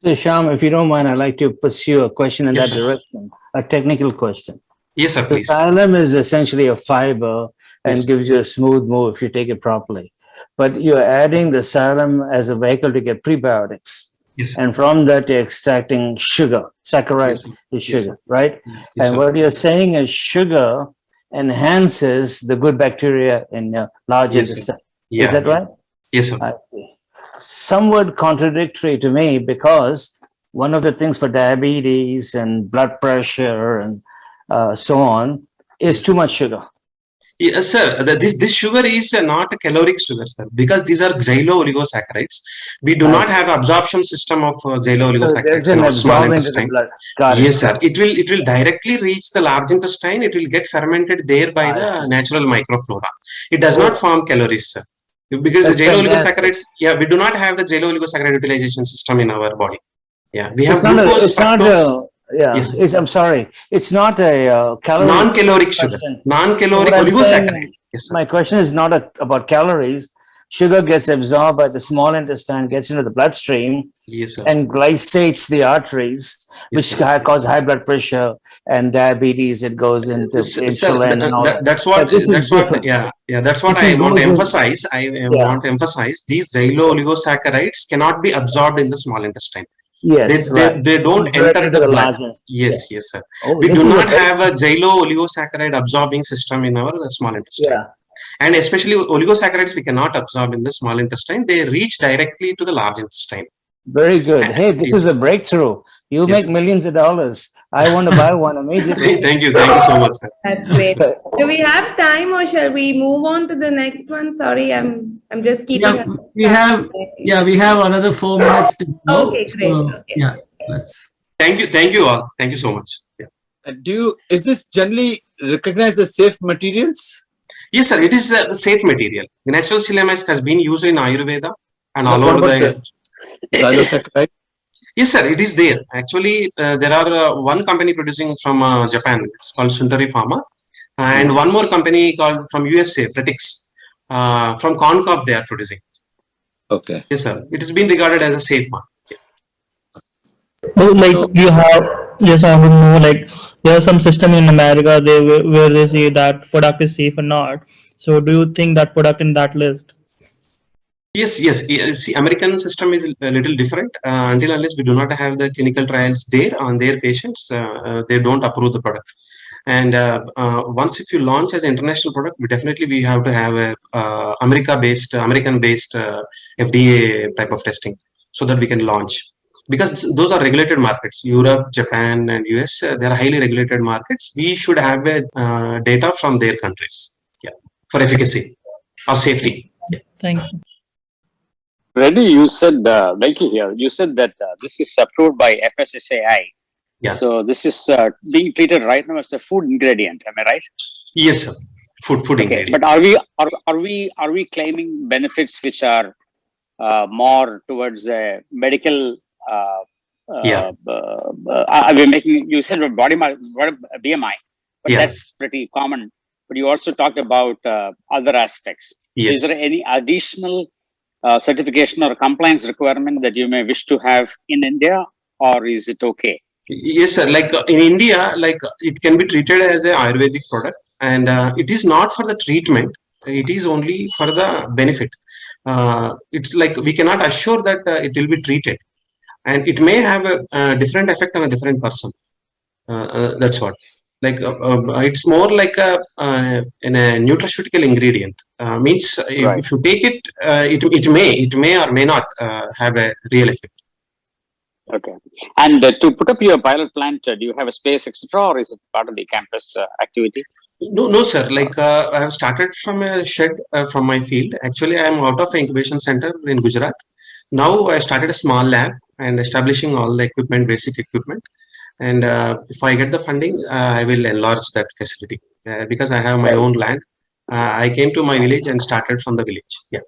So Shyam, if you don't mind, I'd like to pursue a question in Yes, that sir. direction, a technical question. Yes, sir, please. The xylem is essentially a fiber and Yes. gives you a smooth move if you take it properly. But you're adding the xylem as a vehicle to get prebiotics. Yes, sir. And from that, you're extracting sugar. Saccharide is sugar, right? Yes, And sir. what you're saying is sugar enhances the good bacteria in your large Yes, sir. intestine. Yeah. Is that right? Yes, sir. I see. Somewhat contradictory to me, because one of the things for diabetes and blood pressure and so on is too much sugar. Yes, sir. This sugar is not a caloric sugar, sir, because these are xylooligosaccharides. We do not have absorption system of xylooligosaccharides in our small intestine. Yes, sir. It will directly reach the large intestine. It will get fermented there by the natural microflora. It does not form calories, sir. Because the xylooligosaccharides, we do not have the xylooligosaccharide utilization system in our body. Yeah, we have glucose, fructose. Yes, I'm sorry. It's not a calorie. Non-caloric sugar. Non-caloric oligosaccharide. Yes, my question is not about calories. Sugar gets absorbed by the small intestine, gets into the bloodstream, yes, sir. and glycates the arteries, which cause high blood pressure and diabetes. It goes into insulin and all that. That's what I want to emphasize. Want to emphasize these xylooligosaccharides cannot be absorbed in the small intestine. Yes, they don't enter the blood. Yes, sir. We do not have a xylooligosacchariide absorbing system in our small intestine. Yeah. And especially oligosaccharides we cannot absorb in the small intestine. They reach directly to the large intestine. Very good. Hey, this is a breakthrough. You make millions of dollars. I want to buy one immediately. Thank you so much, sir. That's great. Do we have time, or shall we move on to the next one? Sorry, I'm just keeping. We have another 4 minutes to go. Okay, great. So, yeah, let's. Thank you all. Thank you so much. Yeah. Is this generally recognized as safe materials? Yes, sir. It is a safe material. The natural psyllium husk has been used in Ayurveda and all over the xylosaccharide. Yes, sir. It is there. Actually, there are one company producing from Japan. It's called Suntory Pharma, and one more company called from USA, Prebiotic from Corncob. They are producing. Okay. Yes, sir. It has been regarded as a safe one. You have, yes, I want to know, like, there are some system in America where they say that product is safe or not. So do you think that product in that list? Yes. See, American system is a little different. Until unless we do not have the clinical trials there on their patients, they don't approve the product. And once if you launch as an international product, we have to have a American-based FDA type of testing so that we can launch. Because those are regulated markets, Europe, Japan, and US, they are highly regulated markets. We should have data from their countries, for efficacy or safety. Thank you. Reddy, you said, Mikey here, you said that this is approved by FSSAI. Yeah. So this is being treated right now as a food ingredient. Am I right? Yes, sir. food Okay, ingredient. but are we claiming benefits which are more towards medical? Yeah. We're making. You said BMI, but Yeah. that's pretty common. But you also talked about other aspects. So is Yes. there any additional certification or compliance requirement that you may wish to have in India, or is it okay? Yes, sir. Like in India, like it can be treated as a Ayurvedic product, and it is not for the treatment. It is only for the benefit. It's like we cannot assure that it will be treated, and it may have a different effect on a different person. That's what. Like it's more like in a nutraceutical ingredient. Means Right. if you take it, it may or may not have a real effect. Okay. And to put up your pilot plant, do you have a space, etc., or is it part of the campus activity? No, sir. Like I have started from a shed from my field. Actually, I am out of incubation center in Gujarat. Now I started a small lab and establishing all the equipment, basic equipment. And if I get the funding, I will enlarge that facility because I have my own land. I came to my village and started from the village. Yeah.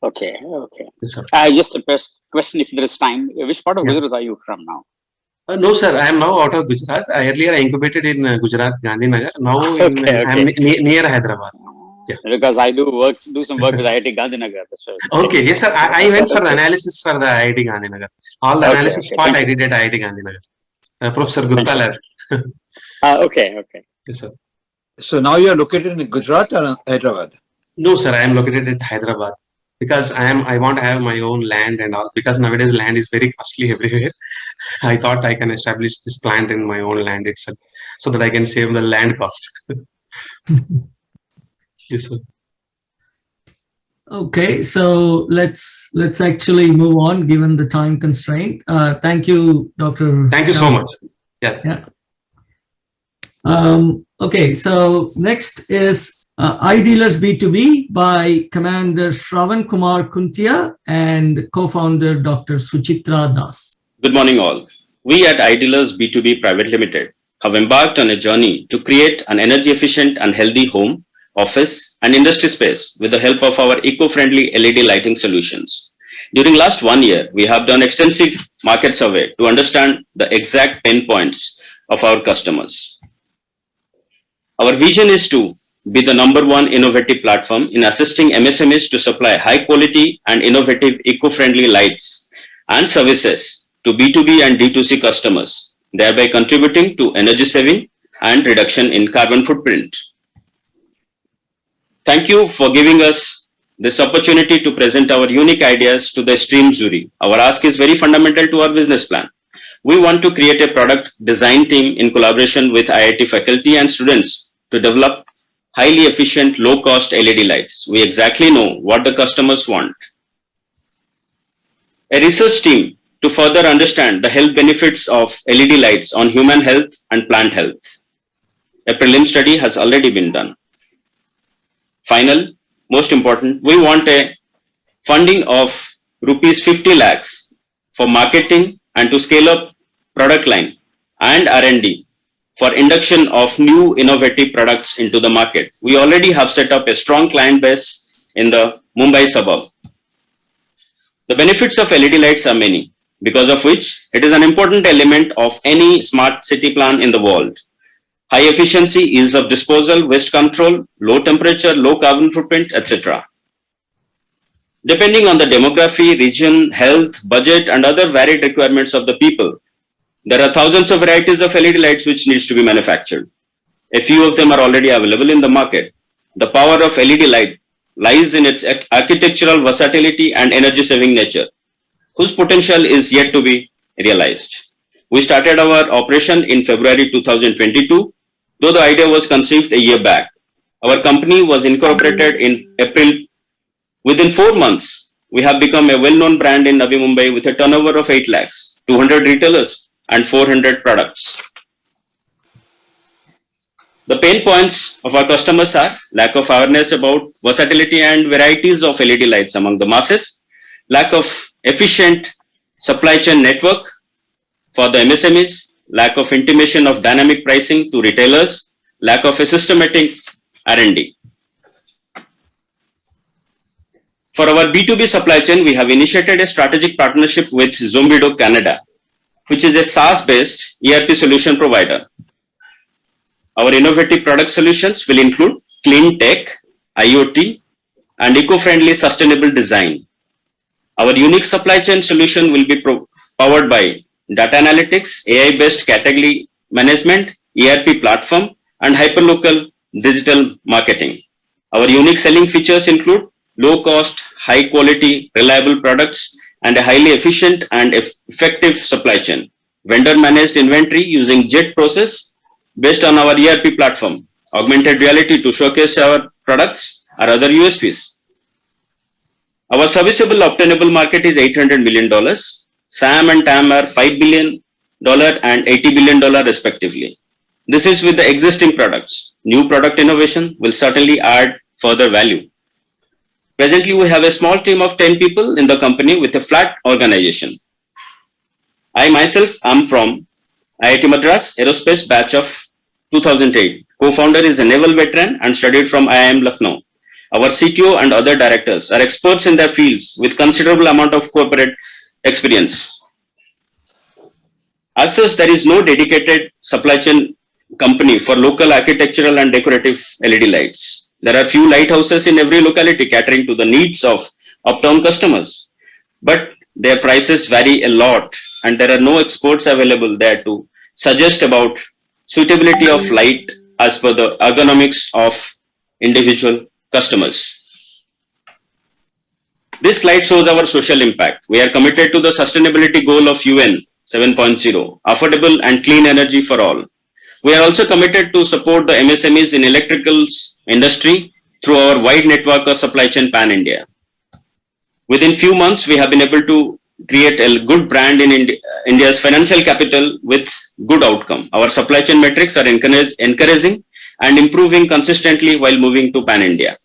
Okay. Okay. Yes, sir. Just a question, if there is time. Which part of Yeah. Gujarat are you from now? No, sir. I am now out of Gujarat. Earlier, I incubated in Gujarat, Gandhinagar. Now Okay, I am near Hyderabad. Yeah. Because I do some work with IIT Gandhinagar. That's why. Okay. Yes, sir. I went for the Okay. analysis for the IIT Gandhinagar. All the Okay, analysis okay. part Thank I you. did at IIT Gandhinagar. Professor Gupta lab. Okay. Okay. Yes, sir. So now you are located in Gujarat or Hyderabad? No, sir. I am located at Hyderabad because I want to have my own land and all. Because nowadays land is very costly everywhere. I thought I can establish this plant in my own land itself, so that I can save the land cost. Yes, sir. Okay, so let's actually move on given the time constraint. Thank you, Dr. Thank you so much. Yeah. Yeah. Okay, so next is iDealers B2B by Commander Shravan Kumar Kuntia and co-founder Dr. Suchitra Das. Good morning all. We at iDealers B2B Private Limited have embarked on a journey to create an energy efficient and healthy home, office and industry space with the help of our eco-friendly LED lighting solutions. During last 1 year, we have done extensive market survey to understand the exact pain points of our customers. Our vision is to be the #1 innovative platform in assisting MSMEs to supply high quality and innovative eco-friendly lights and services to B2B and D2C customers, thereby contributing to energy saving and reduction in carbon footprint. Thank you for giving us this opportunity to present our unique ideas to the esteemed jury. Our ask is very fundamental to our business plan. We want to create a product design team in collaboration with IIT faculty and students to develop highly efficient, low-cost LED lights. We exactly know what the customers want. A research team to further understand the health benefits of LED lights on human health and plant health. A prelim study has already been done. Final, most important, we want a funding of rupees 50 lakhs for marketing and to scale up product line and R&D for induction of new innovative products into the market. We already have set up a strong client base in the Mumbai suburb. The benefits of LED lights are many, because of which it is an important element of any smart city plan in the world. High efficiency, ease of disposal, waste control, low temperature, low carbon footprint, etc. Depending on the demography, region, health, budget, and other varied requirements of the people, there are thousands of varieties of LED lights which needs to be manufactured. A few of them are already available in the market. The power of LED light lies in its architectural versatility and energy-saving nature, whose potential is yet to be realized. We started our operation in February 2022, though the idea was conceived a year back. Our company was incorporated in April. Within 4 months, we have become a well-known brand in Navi Mumbai with a turnover of 8 lakhs, 200 retailers, and 400 products. The pain points of our customers are lack of awareness about versatility and varieties of LED lights among the masses, lack of efficient supply chain network for the MSMEs, lack of intimation of dynamic pricing to retailers, lack of a systematic R&D. For our B2B supply chain, we have initiated a strategic partnership with Zombido Canada, which is a SaaS-based ERP solution provider. Our innovative product solutions will include clean tech, IoT, and eco-friendly sustainable design. Our unique supply chain solution will be powered by data analytics, AI-based category management, ERP platform, and hyperlocal digital marketing. Our unique selling features include low cost, high quality, reliable products, and a highly efficient and effective supply chain. Vendor managed inventory using JET process based on our ERP platform, augmented reality to showcase our products or other USPs. Our serviceable obtainable market is $800 million. SAM and TAM are $5 billion and $80 billion respectively. This is with the existing products. New product innovation will certainly add further value. Presently, we have a small team of 10 people in the company with a flat organization. I myself am from IIT Madras Aerospace batch of 2008. Co-founder is a naval veteran and studied from IIM Lucknow. Our CTO and other directors are experts in their fields with considerable amount of corporate experience. As such, there is no dedicated supply chain company for local architectural and decorative LED lights. There are few lighthouses in every locality catering to the needs of uptown customers, but their prices vary a lot and there are no experts available there to suggest about suitability of light as per the ergonomics of individual customers. This slide shows our social impact. We are committed to the sustainability goal of UN 7.0, affordable and clean energy for all. We are also committed to support the MSMEs in electricals industry through our wide network of supply chain pan-India. Within few months, we have been able to create a good brand in India's financial capital with good outcome. Our supply chain metrics are encouraging and improving consistently while moving to pan-India.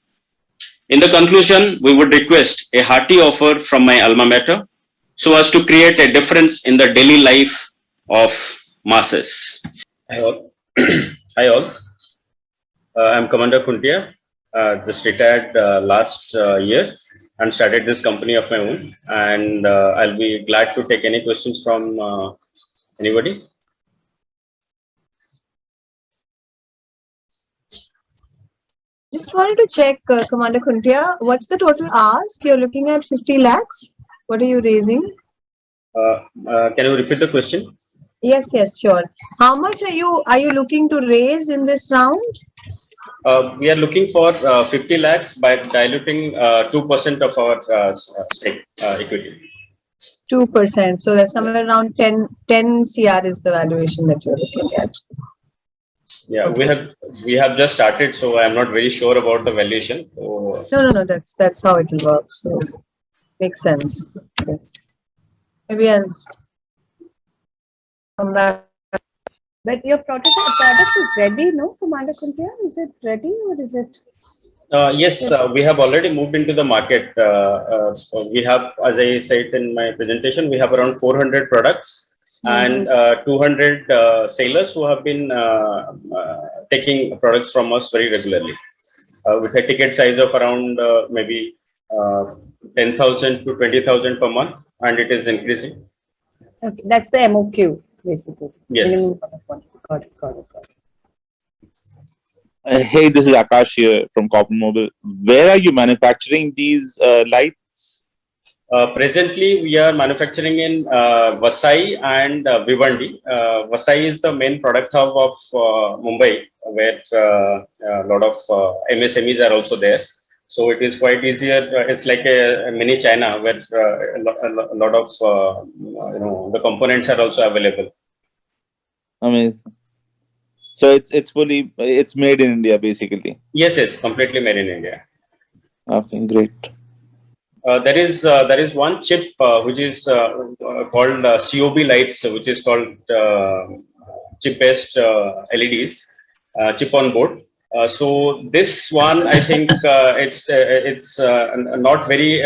In the conclusion, we would request a hearty offer from my alma mater so as to create a difference in the daily life of masses. Hi all. Hi all. I'm Commander Kuntia. Just retired last year and started this company of my own. And I'll be glad to take any questions from anybody. Just wanted to check, Commander Kuntia, what's the total ask? You're looking at 50 lakhs. What are you raising? Can you repeat the question? Yes, yes, sure. How much are you looking to raise in this round? We are looking for 50 lakhs by diluting 2% of our stake equity. 2%. So that's somewhere around 10 CR is the valuation that you're looking at. Yeah, okay. we have just started, so I'm not very sure about the valuation. So... No. That's how it will work. So makes sense. Okay. Maybe I'll come back. But your product is ready, no, Commander Kuntia? Is it ready or is it? Yes, we have already moved into the market. We have, as I said in my presentation, we have around 400 products and 200 sailors who have been taking products from us very regularly with a ticket size of around maybe 10,000 to 20,000 per month, and it is increasing. Okay, that's the MOQ basically. Yes. Got it. Hey, this is Akash here from Copper Mobile. Where are you manufacturing these lights? Presently, we are manufacturing in Vasai and Bhiwandi. Vasai is the main product hub of Mumbai, where a lot of MSMEs are also there. So it is quite easier. It's like a mini China, where a lot of the components are also available. Amazing. So it's made in India basically. Yes, completely made in India. Okay, great. There is one chip which is called COB lights, which is called chip-based LEDs, chip on board. So this one, I think it's not very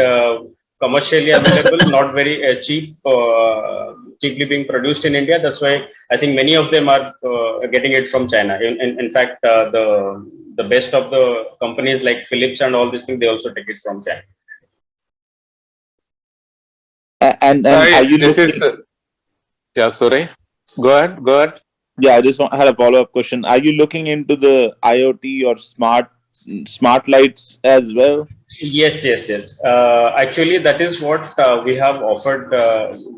commercially available, not very cheaply being produced in India. That's why I think many of them are getting it from China. In fact, the best of the companies like Philips and all these things, they also take it from China. And are you looking? Yeah, sorry. Go ahead. Go ahead. Yeah, I just had a follow-up question. Are you looking into the IoT or smart lights as well? Yes, yes, yes. Actually, that is what we have offered.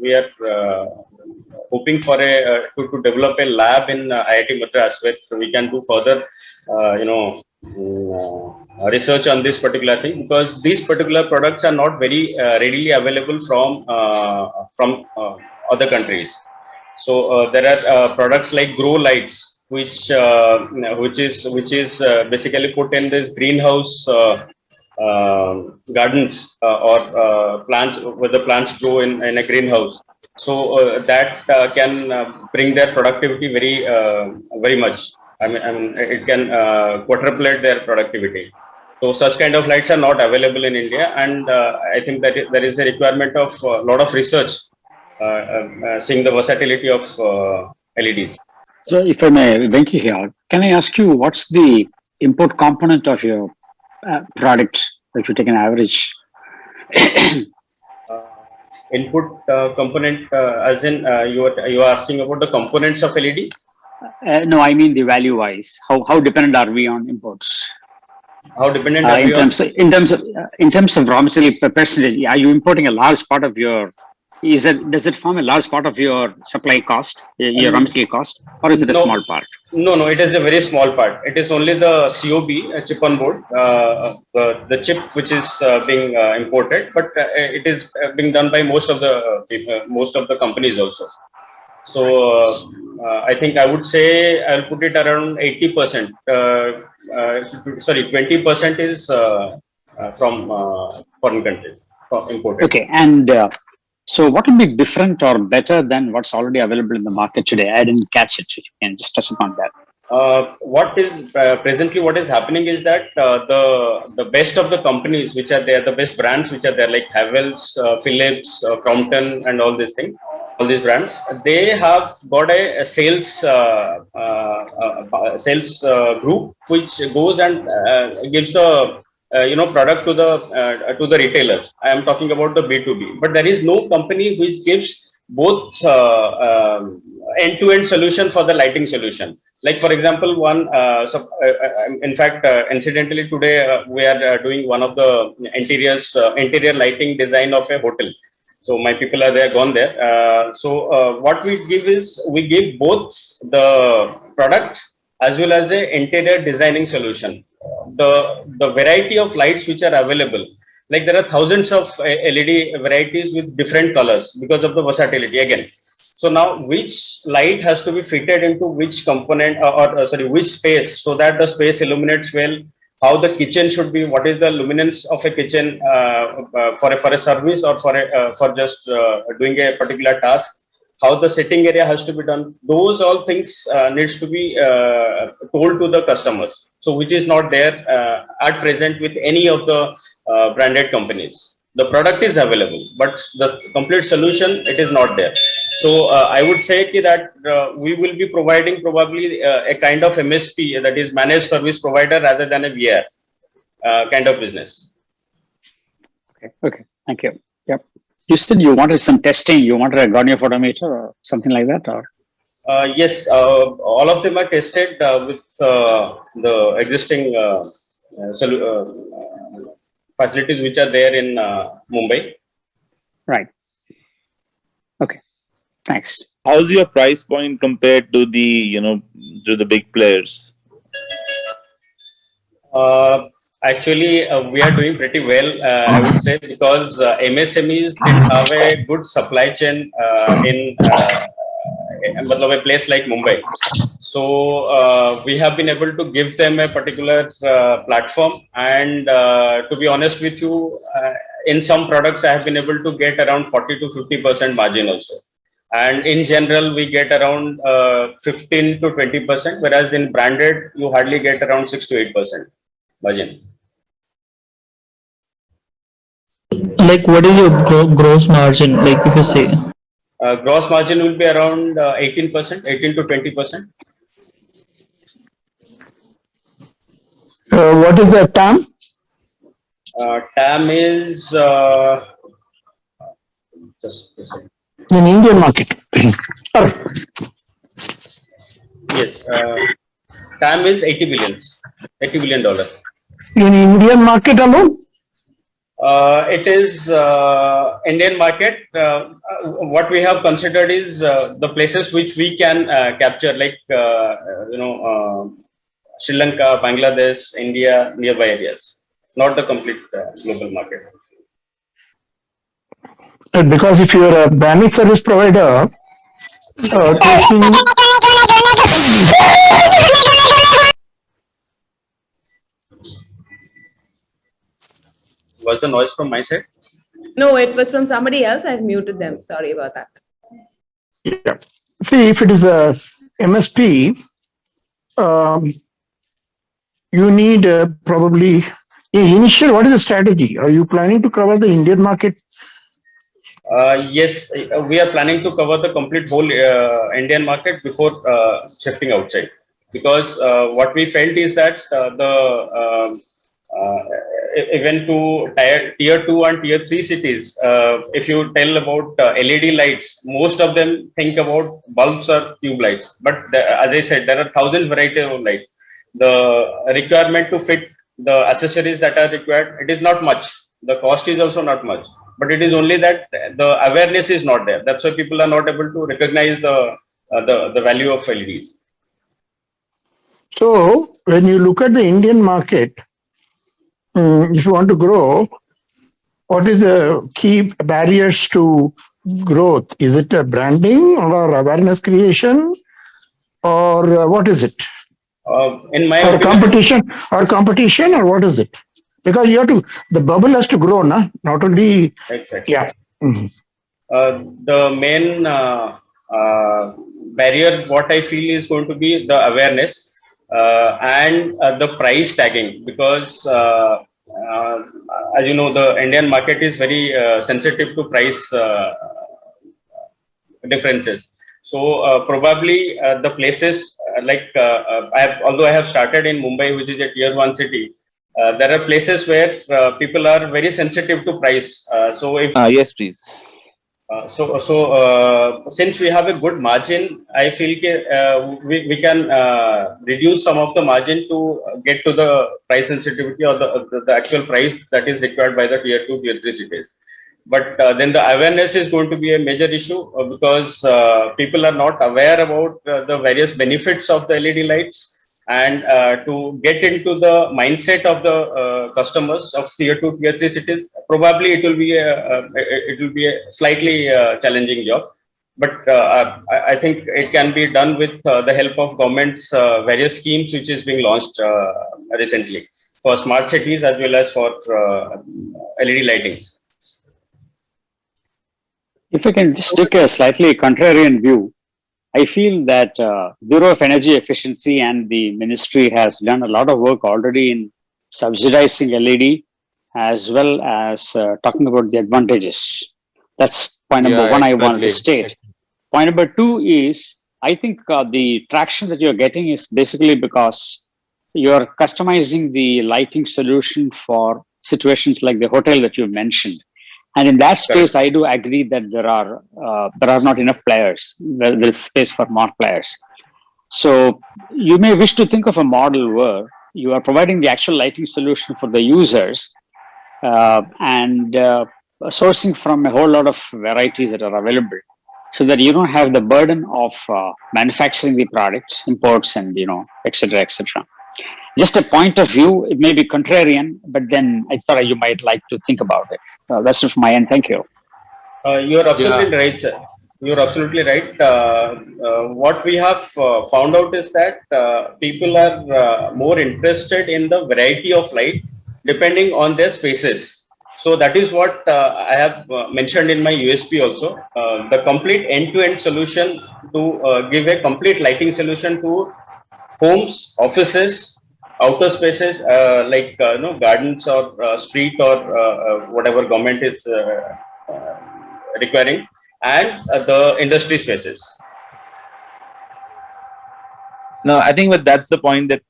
We are hoping for to develop a lab in IIT Madras where we can do further, research on this particular thing, because these particular products are not very readily available from other countries. So there are products like grow lights, which is basically put in this greenhouse gardens or plants where the plants grow in a greenhouse. So that can bring their productivity very much. I mean, it can quadruplate their productivity. So such kind of lights are not available in India, and I think that there is a requirement of a lot of research seeing the versatility of LEDs. So if I may, Venki here, can I ask you what's the import component of your product if you take an average? Input component, as in you are asking about the components of LED? No, I mean the value wise. How dependent are we on imports? How dependent are we in terms of raw material percentage? Are you importing a large part of your? Does it form a large part of your supply cost, your raw material cost, or is it a small part? No, it is a very small part. It is only the COB, chip on board, the chip which is being imported, but it is being done by most of the companies also. So I think I would say I'll put it around 80%. Sorry, 20% is from foreign countries, imported. Okay, and so what will be different or better than what's already available in the market today? I didn't catch it. If you can just touch upon that. What is presently what is happening is that the best of the companies which are there, the best brands which are there, like Havells, Philips, Crompton, and all these things, all these brands, they have got a sales group which goes and gives the product to the retailers. I am talking about the B2B, but there is no company which gives both end-to-end solution for the lighting solution. Like for example, in fact, incidentally today we are doing one of the interior lighting design of a hotel. So my people are there, gone there. So what we give is we give both the product as well as a interior designing solution. The variety of lights which are available, like there are thousands of LED varieties with different colors because of the versatility again. So now which light has to be fitted into which component which space, so that the space illuminates well, how the kitchen should be, what is the luminance of a kitchen for a service or for just doing a particular task, how the sitting area has to be done. Those all things needs to be told to the customers. So which is not there at present with any of the branded companies. The product is available, but the complete solution, it is not there. So I would say that we will be providing probably a kind of MSP, that is managed service provider, rather than a VR kind of business. Okay, thank you. Yep. You said you wanted some testing. You wanted a Garnier photometer or something like that, or? Yes, all of them are tested with the existing facilities which are there in Mumbai. Right. Okay. Thanks. How's your price point compared to the big players? Actually, we are doing pretty well, I would say, because MSMEs didn't have a good supply chain in a place like Mumbai. So we have been able to give them a particular platform, and to be honest with you, in some products I have been able to get around 40 to 50% margin also. And in general, we get around 15 to 20%, whereas in branded, you hardly get around 6 to 8% margin. Like, what is your gross margin, like if you say? Gross margin will be around 18%, 18 to 20%. What is the TAM? TAM is Just a second. In Indian market. Yes, TAM is $80 billion. In Indian market alone? It is Indian market. What we have considered is the places which we can capture, like Sri Lanka, Bangladesh, India, nearby areas, not the complete global market. Because if you are a managed service provider, taking Was the noise from my side? No, it was from somebody else. I've muted them. Sorry about that. yeah. See, if it is a MSP, you need probably initial. What is the strategy? Are you planning to cover the Indian market? Yes, we are planning to cover the complete whole Indian market before shifting outside. Because what we felt is that even to tier 2 and tier 3 cities, if you tell about LED lights, most of them think about bulbs or tube lights. But as I said, there are 1,000 varieties of lights. The requirement to fit the accessories that are required, it is not much. The cost is also not much. But it is only that the awareness is not there. That's why people are not able to recognize the value of LEDs. So when you look at the Indian market, if you want to grow, what is the key barriers to growth? Is it a branding or awareness creation, or what is it? In my or opinion, competition, or what is it? Because you have to, the bubble has to grow, not only. Exactly. Yeah. The main barrier, what I feel, is going to be the awareness and the price tagging, because as you know, the Indian market is very sensitive to price differences. So probably the places although I have started in Mumbai, which is a tier 1 city, there are places where people are very sensitive to price. So if yes, please. Since we have a good margin, I feel we can reduce some of the margin to get to the price sensitivity, or the actual price that is required by the tier 2, tier 3 cities. But then the awareness is going to be a major issue, because people are not aware about the various benefits of the LED lights. And to get into the mindset of the customers of tier 2, tier 3 cities, probably it will be a slightly challenging job. But I think it can be done with the help of government's various schemes, which is being launched recently for smart cities as well as for LED lightings. If I can just take a slightly contrarian view, I feel that Bureau of Energy Efficiency and the ministry has done a lot of work already in subsidizing LED, as well as talking about the advantages. That's point number one I wanted to state. Point number two is, I think the traction that you're getting is basically because you're customizing the lighting solution for situations like the hotel that you mentioned. And in that space, I do agree that there are not enough players. There is space for more players. So you may wish to think of a model where you are providing the actual lighting solution for the users and sourcing from a whole lot of varieties that are available, so that you don't have the burden of manufacturing the products, imports, and et cetera, et cetera. Just a point of view, it may be contrarian, but then I thought you might like to think about it. That's it from my end. Thank you. You're absolutely right, sir. You're absolutely right. What we have found out is that people are more interested in the variety of light depending on their spaces. So that is what I have mentioned in my USP also. The complete end-to-end solution to give a complete lighting solution to homes, offices, outer spaces like gardens or street or whatever government is requiring, and the industry spaces. No, I think that's the point that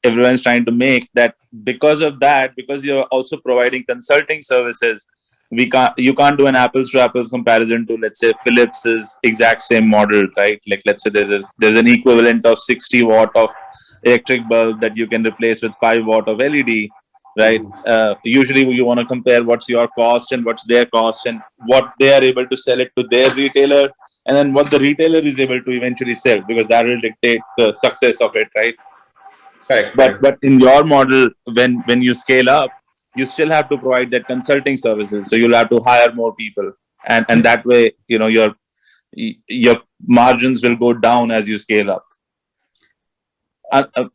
everyone's trying to make, that because of that, because you're also providing consulting services, you can't do an apples to apples comparison to, let's say, Philips's exact same model, right? Like, let's say there's an equivalent of 60 watt of electric bulb that you can replace with 5 watt of LED, right? Usually you want to compare what's your cost and what's their cost and what they are able to sell it to their retailer, and then what the retailer is able to eventually sell, because that will dictate the success of it, right? Correct. But in your model, when you scale up, you still have to provide that consulting services. So you'll have to hire more people, and that way, your margins will go down as you scale up.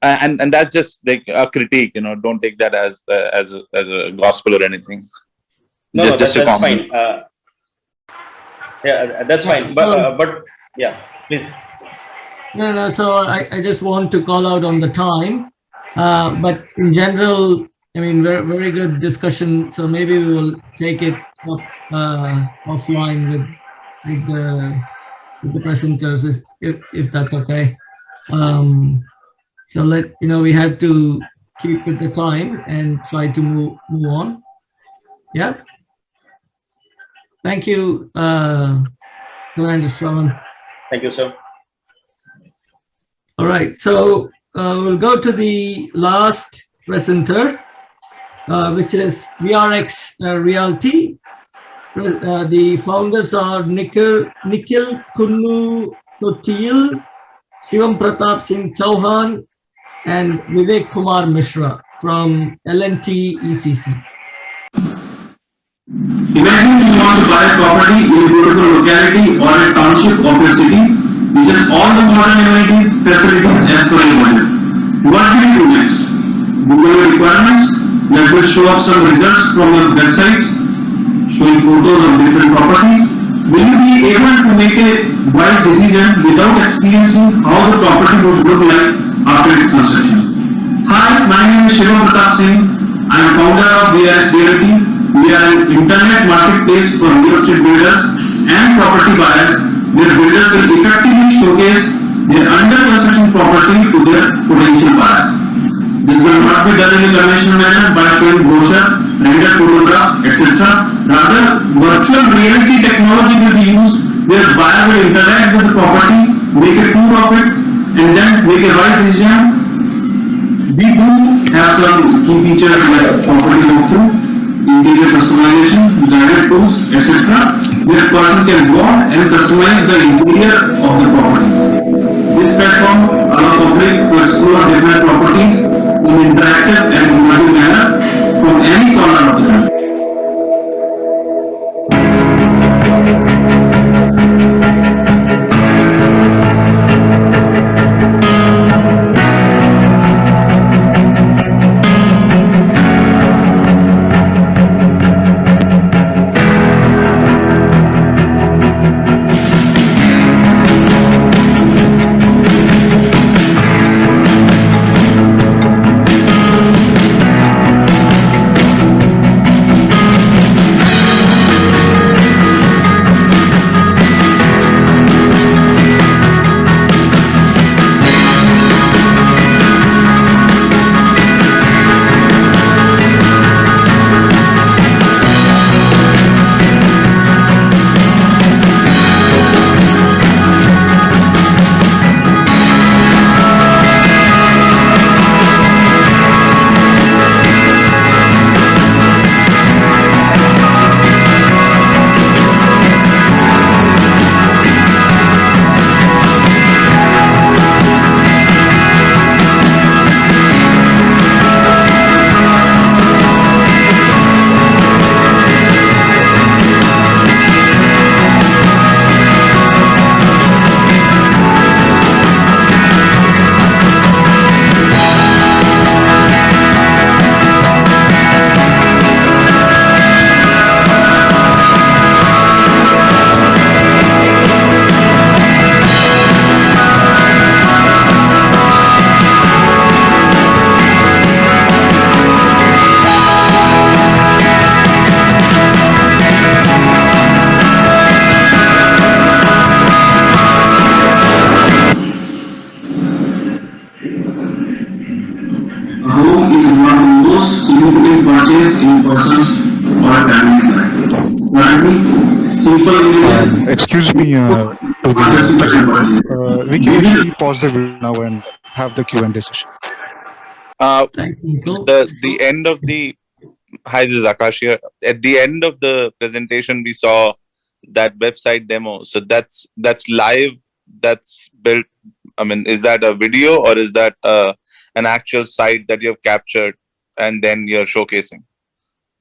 And that's just like a critique. Don't take that as a gospel or anything. No, just that's fine. Yeah, that's fine. But yeah, please. No. So I just want to call out on the time. But in general, I mean, very good discussion. So maybe we will take it up offline with the presenters, if that's okay. So we have to keep with the time and try to move on. Yeah. Thank you, Commander Shravan. Thank you, sir. All right. So we'll go to the last presenter, which is BRX Realty. The founders are Nikhil Kunnu Totil, Shivam Pratap Singh Chauhan, and Vivek Kumar Mishra from L&T ECC. Imagine you want to buy a property in a beautiful locality or a township of your city, which has all the modern amenities, facilities as per your budget. What do you do next? Google your requirements. Let us show up some results from your websites showing photos of different properties. Will you be able to make a wise decision without experiencing how the property would look like after its construction? Hi, my name is Shivam Pratap Singh. I am founder of BRX Realty. We are an internet marketplace for real estate builders and property buyers, where builders will effectively showcase their under construction property to their potential buyers. This will not be done in a conventional manner by showing brochure, rendered photographs, etc. Rather, virtual reality technology will be used, where buyer will interact with the property, make a tour of it, and then make a right decision. We do have some key features like property walkthrough, interior customization, guided tours, etc., where a person can walk and customize the interior of the properties. This platform allows public to explore different properties in an interactive and immersive manner from any corner of the country. home is one of the most significant purchase in a person's or a family's life. useful images. Excuse me to the presenter. We can actually pause the video now and have the Q&A session. The end of the Hi, this is Akash here. At the end of the presentation, we saw that website demo. So that's live. That's built. I mean, is that a video or is that an actual site that you have captured and then you're showcasing?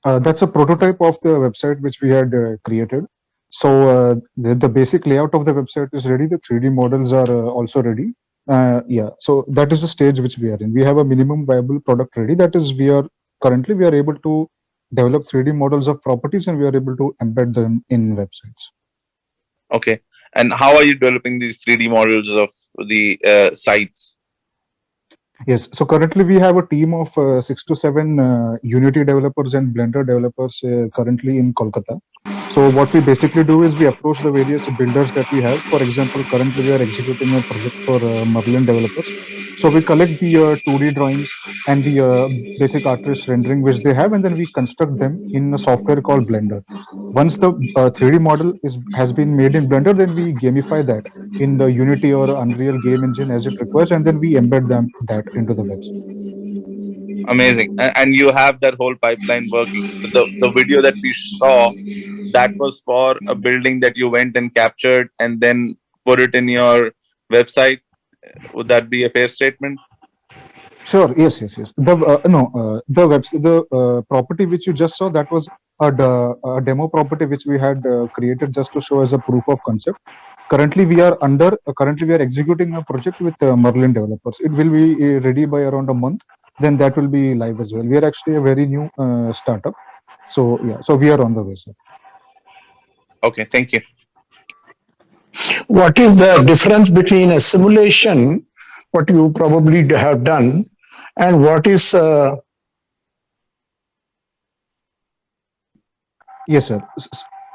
That's a prototype of the website which we had created. So the basic layout of the website is ready. The 3D models are also ready. Yeah, so that is the stage which we are in. We have a minimum viable product ready. That is, we are able to develop 3D models of properties and we are able to embed them in websites. Okay. And how are you developing these 3D models of the sites? Yes, so currently we have a team of 6 to 7 Unity developers and Blender developers currently in Kolkata. So what we basically do is we approach the various builders that we have. For example, currently we are executing a project for Merlin developers. So we collect the 2D drawings and the basic artist rendering which they have, and then we construct them in a software called Blender. Once the 3D model has been made in Blender, then we gamify that in the Unity or Unreal game engine as it requires, and then we embed that into the website. Amazing. And you have that whole pipeline working. The video that we saw, that was for a building that you went and captured and then put it in your website. Would that be a fair statement? Sure. Yes. The property which you just saw, that was a demo property which we had created just to show as a proof of concept. Currently, we are executing a project with Merlin developers. It will be ready by around a month. Then that will be live as well. We are actually a very new startup. So yeah, so we are on the way, sir. Okay, thank you. What is the difference between a simulation, what you probably have done, and what is Yes, sir.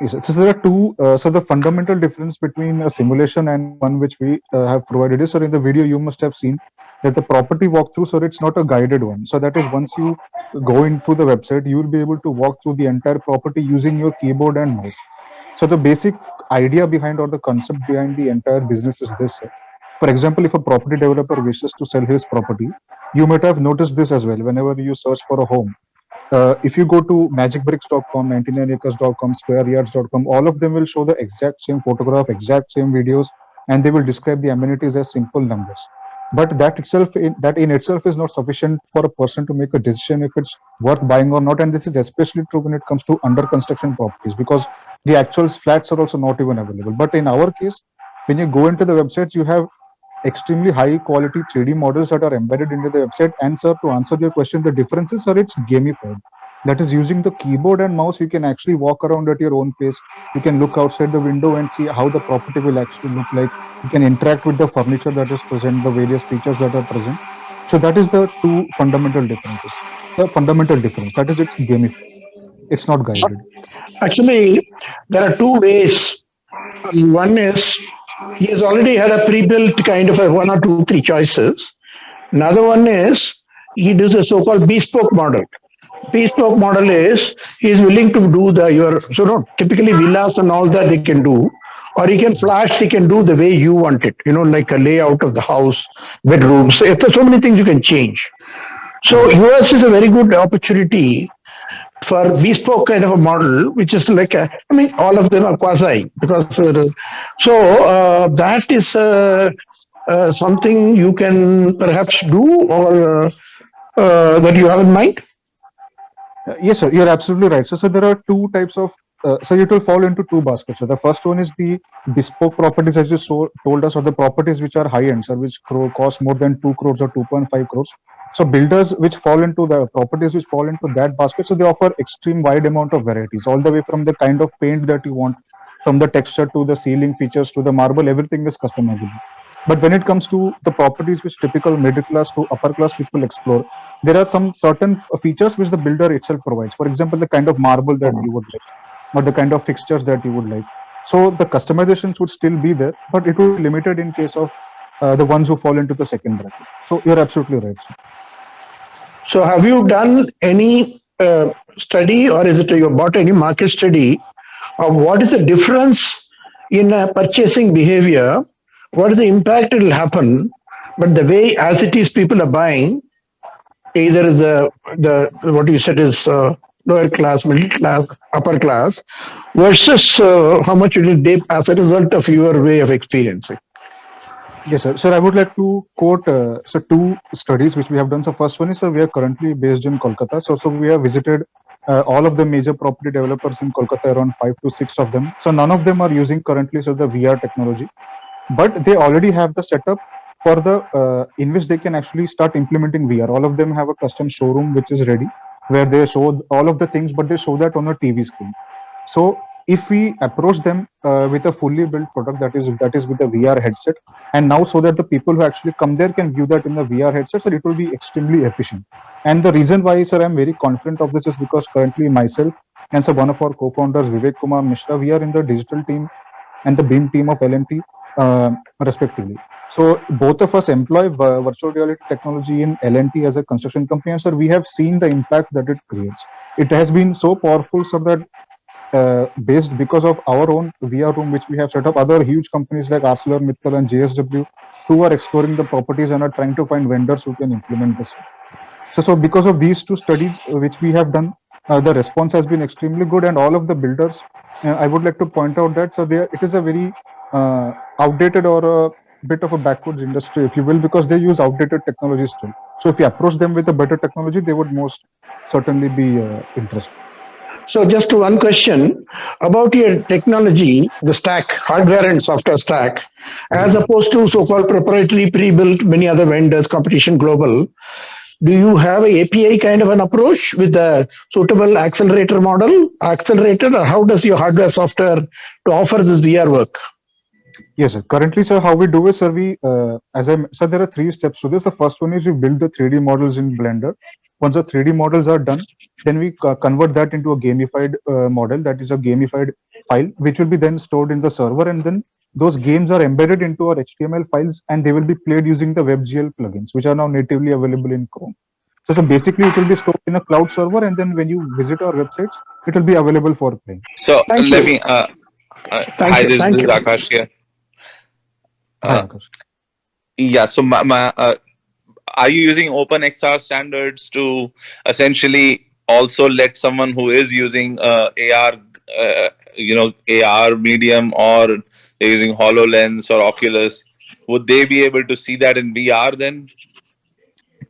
Yes, sir. So there are two. So the fundamental difference between a simulation and one which we have provided is, sir, in the video you must have seen that the property walkthrough, so it's not a guided one. So that is, once you go into the website, you will be able to walk through the entire property using your keyboard and mouse. So the basic idea behind, or the concept behind the entire business is this, sir. For example, if a property developer wishes to sell his property, you might have noticed this as well. Whenever you search for a home, if you go to magicbricks.com, 99acres.com, squareyards.com, all of them will show the exact same photograph, exact same videos, and they will describe the amenities as simple numbers. But that in itself is not sufficient for a person to make a decision if it's worth buying or not. And this is especially true when it comes to under construction properties, because the actual flats are also not even available. But in our case, when you go into the websites, you have extremely high quality 3D models that are embedded into the website. And sir, to answer your question, the differences are it's gamified. That is, using the keyboard and mouse, you can actually walk around at your own pace. You can look outside the window and see how the property will actually look like. You can interact with the furniture that is present, the various features that are present. So that is the two fundamental differences. The fundamental difference, that is, it's gamified. It's not guided. Actually, there are two ways. One is he has already had a pre-built kind of a 1 or 2, 3 choices. Another one is he does a so-called bespoke model. Bespoke model is he is willing to do typically villas and all that they can do, or he can he can do the way you want it, like a layout of the house, bedrooms. So many things you can change. So US is a very good opportunity for bespoke kind of a model, which is like all of them are quasi, because that is something you can perhaps do, or that you have in mind. Yes, sir, you're absolutely right. So there are two types of, so it will fall into two baskets. So the first one is the bespoke properties, as you told us, or the properties which are high end, sir, which cost more than 2 crores or 2.5 crores. So builders which fall into the properties which fall into that basket, so they offer extreme wide amount of varieties, all the way from the kind of paint that you want, from the texture to the ceiling features to the marble, everything is customizable. But when it comes to the properties which typical middle class to upper class people explore, there are some certain features which the builder itself provides. For example, the kind of marble that you would like, or the kind of fixtures that you would like. So the customizations would still be there, but it would be limited in case of the ones who fall into the second bracket. So you're absolutely right, sir. So have you done any study, or is it you bought any market study what is the difference in purchasing behavior? What is the impact it will happen? But the way as it is people are buying, either the what you said is lower class, middle class, upper class, versus how much it will dip as a result of your way of experiencing. Yes, sir. Sir, I would like to quote two studies which we have done. So first one is, sir, we are currently based in Kolkata. So we have visited all of the major property developers in Kolkata, around 5 to 6 of them. So none of them are using currently the VR technology, but they already have the setup for in which they can actually start implementing VR. All of them have a custom showroom which is ready, where they show all of the things, but they show that on a TV screen. So if we approach them with a fully built product that is with a VR headset, and now so that the people who actually come there can view that in the VR headset, so it will be extremely efficient. And the reason why, sir, I'm very confident of this is because currently myself and so one of our co-founders, Vivek Kumar Mishra, we are in the digital team and the BIM team of L&T respectively. So both of us employ virtual reality technology in L&T as a construction company, and sir, we have seen the impact that it creates. It has been so powerful, sir, that based because of our own VR room which we have set up, other huge companies like ArcelorMittal and JSW who are exploring the properties and are trying to find vendors who can implement this. So because of these two studies which we have done, the response has been extremely good, and all of the builders, I would like to point out that it is a very outdated or a bit of a backwards industry, if you will, because they use outdated technology still. So if you approach them with a better technology, they would most certainly be interested. So just one question about your technology, the stack, hardware and software stack, as opposed to so-called proprietary pre-built, many other vendors, competition global. Do you have an API kind of an approach with a suitable accelerator model, or how does your hardware software to offer this VR work? Yes, sir. Currently, sir, how we do is, sir, so there are 3 steps to this. The first one is we build the 3D models in Blender. Once the 3D models are done, then we convert that into a gamified model, that is a gamified file, which will be then stored in the server, and then those games are embedded into our HTML files, and they will be played using the WebGL plugins, which are now natively available in Chrome. So basically, it will be stored in a cloud server, and then when you visit our websites, it will be available for playing. So let me. Hi, this is Akash here. Hi, Akash. Yeah. So are you using OpenXR standards to essentially also let someone who is using AR, AR medium, or they're using HoloLens or Oculus, would they be able to see that in VR then?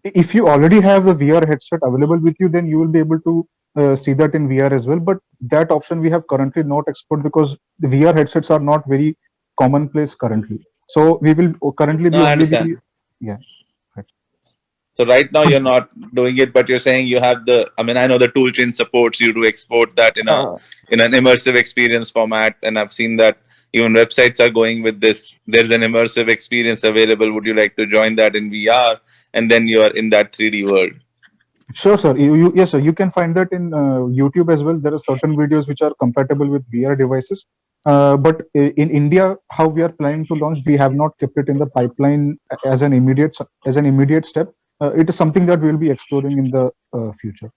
If you already have the VR headset available with you, then you will be able to see that in VR as well. But that option we have currently not explored because the VR headsets are not very commonplace currently. So we will currently be only yeah. So right now you're not doing it, but you're saying you have I know the toolchain supports you to export that in an immersive experience format, and I've seen that even websites are going with this. There's an immersive experience available. Would you like to join that in VR? And then you are in that 3D world. Sure, sir. Yes, sir. You can find that in YouTube as well. There are certain videos which are compatible with VR devices. But in India, how we are planning to launch, we have not kept it in the pipeline as an immediate step. It is something that we will be exploring in the future.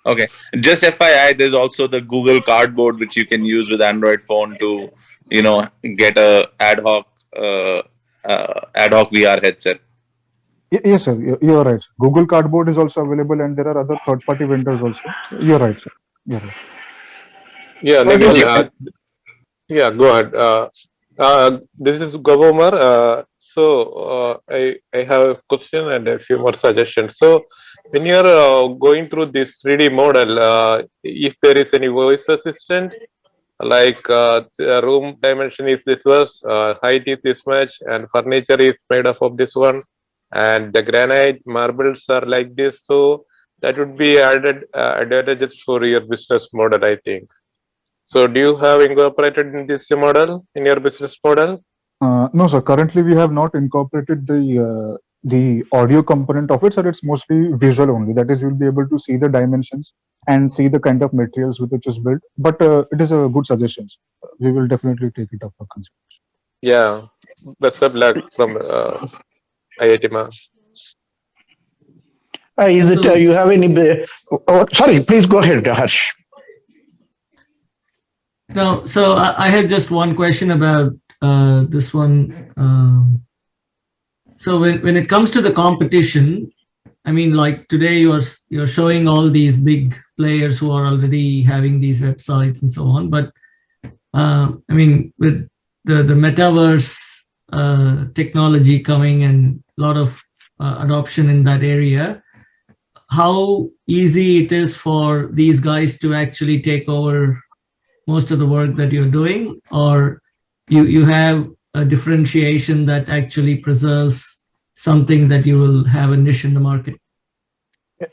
Okay. Just FYI, there's also the Google Cardboard, which you can use with Android phone to, get a ad hoc VR headset. Yes, sir. You're right. Google Cardboard is also available, and there are other third-party vendors also. You're right, sir. You're right. Yeah, Nikhil, yeah, go ahead. This is Govomar. I have a question and a few more suggestions. So when you're going through this 3D model, if there is any voice assistant, like room dimension is this much, height is this much, and furniture is made up of this one, and the granite marbles are like this, so that would be added advantages for your business model, I think. So do you have incorporated in this model, in your business model? No, sir. Currently, we have not incorporated the audio component of it, so it's mostly visual only. That is, you'll be able to see the dimensions and see the kind of materials with which is built. But it is a good suggestion. We will definitely take it up for consideration. Yeah, best of luck from IITMAA. Is it you have any? Sorry, please go ahead, Harsh. No, so I have just one question about this one. So when it comes to the competition, I mean, like today you're showing all these big players who are already having these websites and so on. But I mean, with the metaverse technology coming and a lot of adoption in that area, how easy it is for these guys to actually take over most of the work that you're doing, or you have a differentiation that actually preserves something that you will have a niche in the market?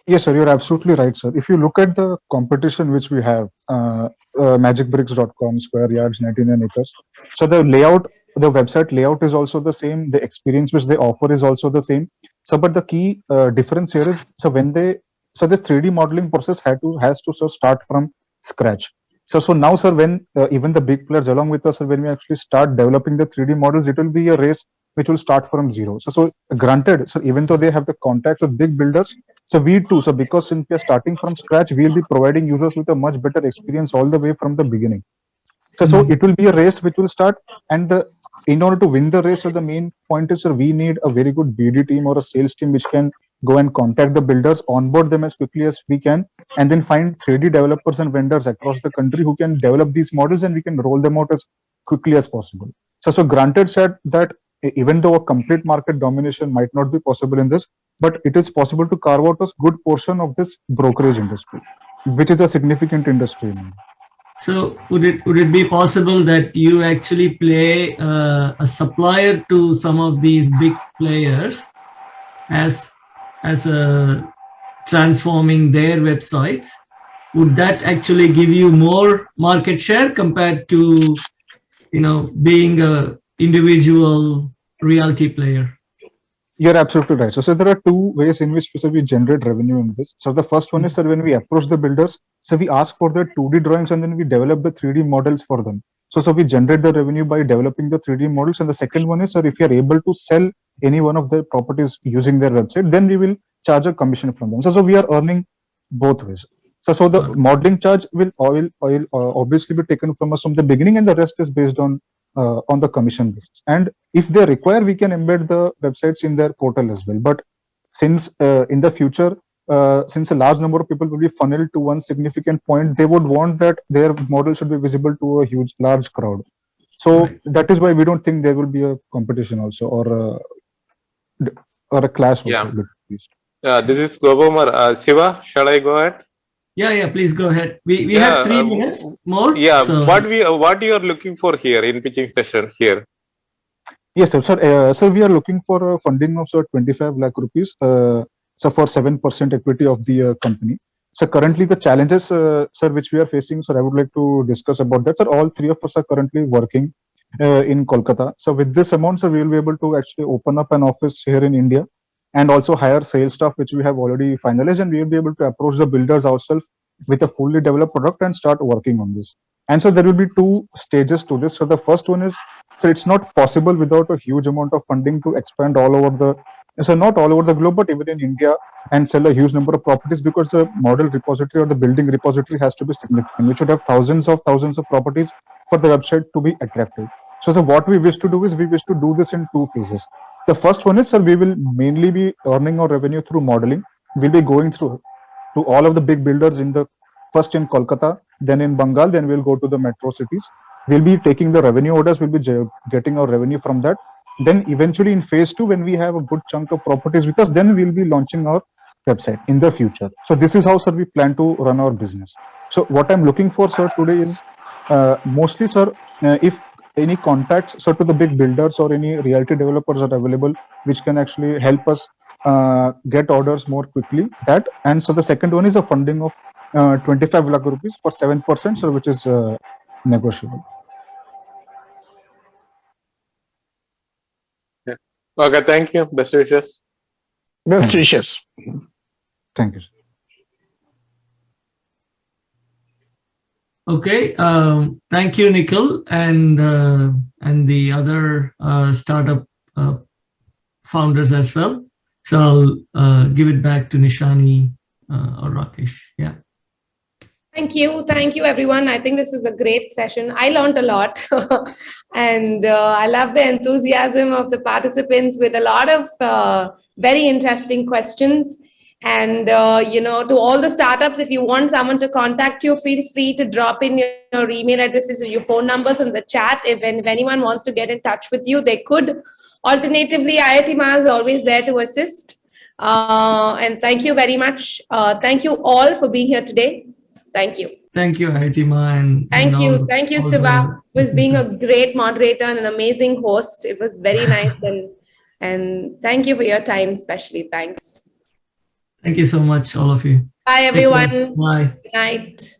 Yes, sir, you're absolutely right, sir. If you look at the competition which we have, magicbricks.com, Square Yards, 99 Acres. So the layout, the website layout is also the same. The experience which they offer is also the same. So, but the key difference here is, so when they, so this 3D modeling process has to so start from scratch. So now, sir, when even the big players along with us, when we actually start developing the 3D models, it will be a race which will start from zero. So granted, so even though they have the contacts with big builders, so we too, so because since we are starting from scratch, we'll be providing users with a much better experience all the way from the beginning. So it will be a race which will start, and in order to win the race, so the main point is, sir, we need a very good BD team or a sales team which can go and contact the builders, onboard them as quickly as we can, and then find 3D developers and vendors across the country who can develop these models, and we can roll them out as quickly as possible. So granted, said that even though a complete market domination might not be possible in this, but it is possible to carve out a good portion of this brokerage industry, which is a significant industry now. So would it be possible that you actually play a supplier to some of these big players as a transforming their websites? Would that actually give you more market share compared to, you know, being a individual realty player? You're absolutely right. So there are two ways in which we generate revenue in this. So the first one is, sir, when we approach the builders, so we ask for their 2D drawings and then we develop the 3D models for them. So we generate the revenue by developing the 3D models. And the second one is, sir, if you're able to sell any one of their properties using their website, then we will charge a commission from them. So we are earning both ways. So the modeling charge will obviously be taken from us from the beginning, and the rest is based on the commission basis. And if they require, we can embed the websites in their portal as well. But since in the future, since a large number of people will be funneled to one significant point, they would want that their model should be visible to a large crowd. So that is why we don't think there will be a competition also, or a clash also. Yeah, this is Gobomar. Shiva, shall I go ahead? Yeah, please go ahead. We have 3 minutes more. Yeah, so. what you are looking for here in pitching session here? Yes, sir. Sir, we are looking for a funding of 25 lakh rupees. So for 7% equity of the company. So currently the challenges, sir, which we are facing, sir, I would like to discuss about that. Sir, all 3 of us are currently working in Kolkata. So with this amount, sir, we will be able to actually open up an office here in India, and also hire sales staff, which we have already finalized, and we will be able to approach the builders ourselves with a fully developed product and start working on this. And so there will be 2 stages to this. So the first one is, so it's not possible without a huge amount of funding to expand all over the, not all over the globe, but even in India, and sell a huge number of properties, because the model repository or the building repository has to be significant. We should have thousands of properties for the website to be attractive. So what we wish to do is, we wish to do this in 2 phases. The first one is, sir, we will mainly be earning our revenue through modeling. We'll be going through to all of the big builders first in Kolkata, then in Bengal, then we'll go to the metro cities. We'll be taking the revenue orders, we'll be getting our revenue from that. Then eventually in phase 2, when we have a good chunk of properties with us, then we'll be launching our website in the future. So this is how, sir, we plan to run our business. So what I'm looking for, sir, today is mostly, sir, if any contacts, so to the big builders or any realty developers are available, which can actually help us get orders more quickly. That, and so the second one is a funding of 25 lakh rupees for 7%, so which is negotiable. Yeah. Okay, thank you. Best wishes. Best wishes. Thank you. Okay, thank you, Nikhil, and the other startup founders as well. So I'll give it back to Nishani or Rakesh. Yeah. Thank you everyone. I think this was a great session. I learned a lot and I love the enthusiasm of the participants with a lot of very interesting questions. And to all the startups, if you want someone to contact you, feel free to drop in your email addresses or your phone numbers in the chat. If anyone wants to get in touch with you, they could. Alternatively, IITMAA is always there to assist. And thank you very much. Thank you all for being here today. Thank you. Thank you, IITMAA. And Thank you, Siva, for being a great moderator and an amazing host. It was very nice. And thank you for your time, especially. Thanks. Thank you so much, all of you. Bye, everyone. Bye. Good night.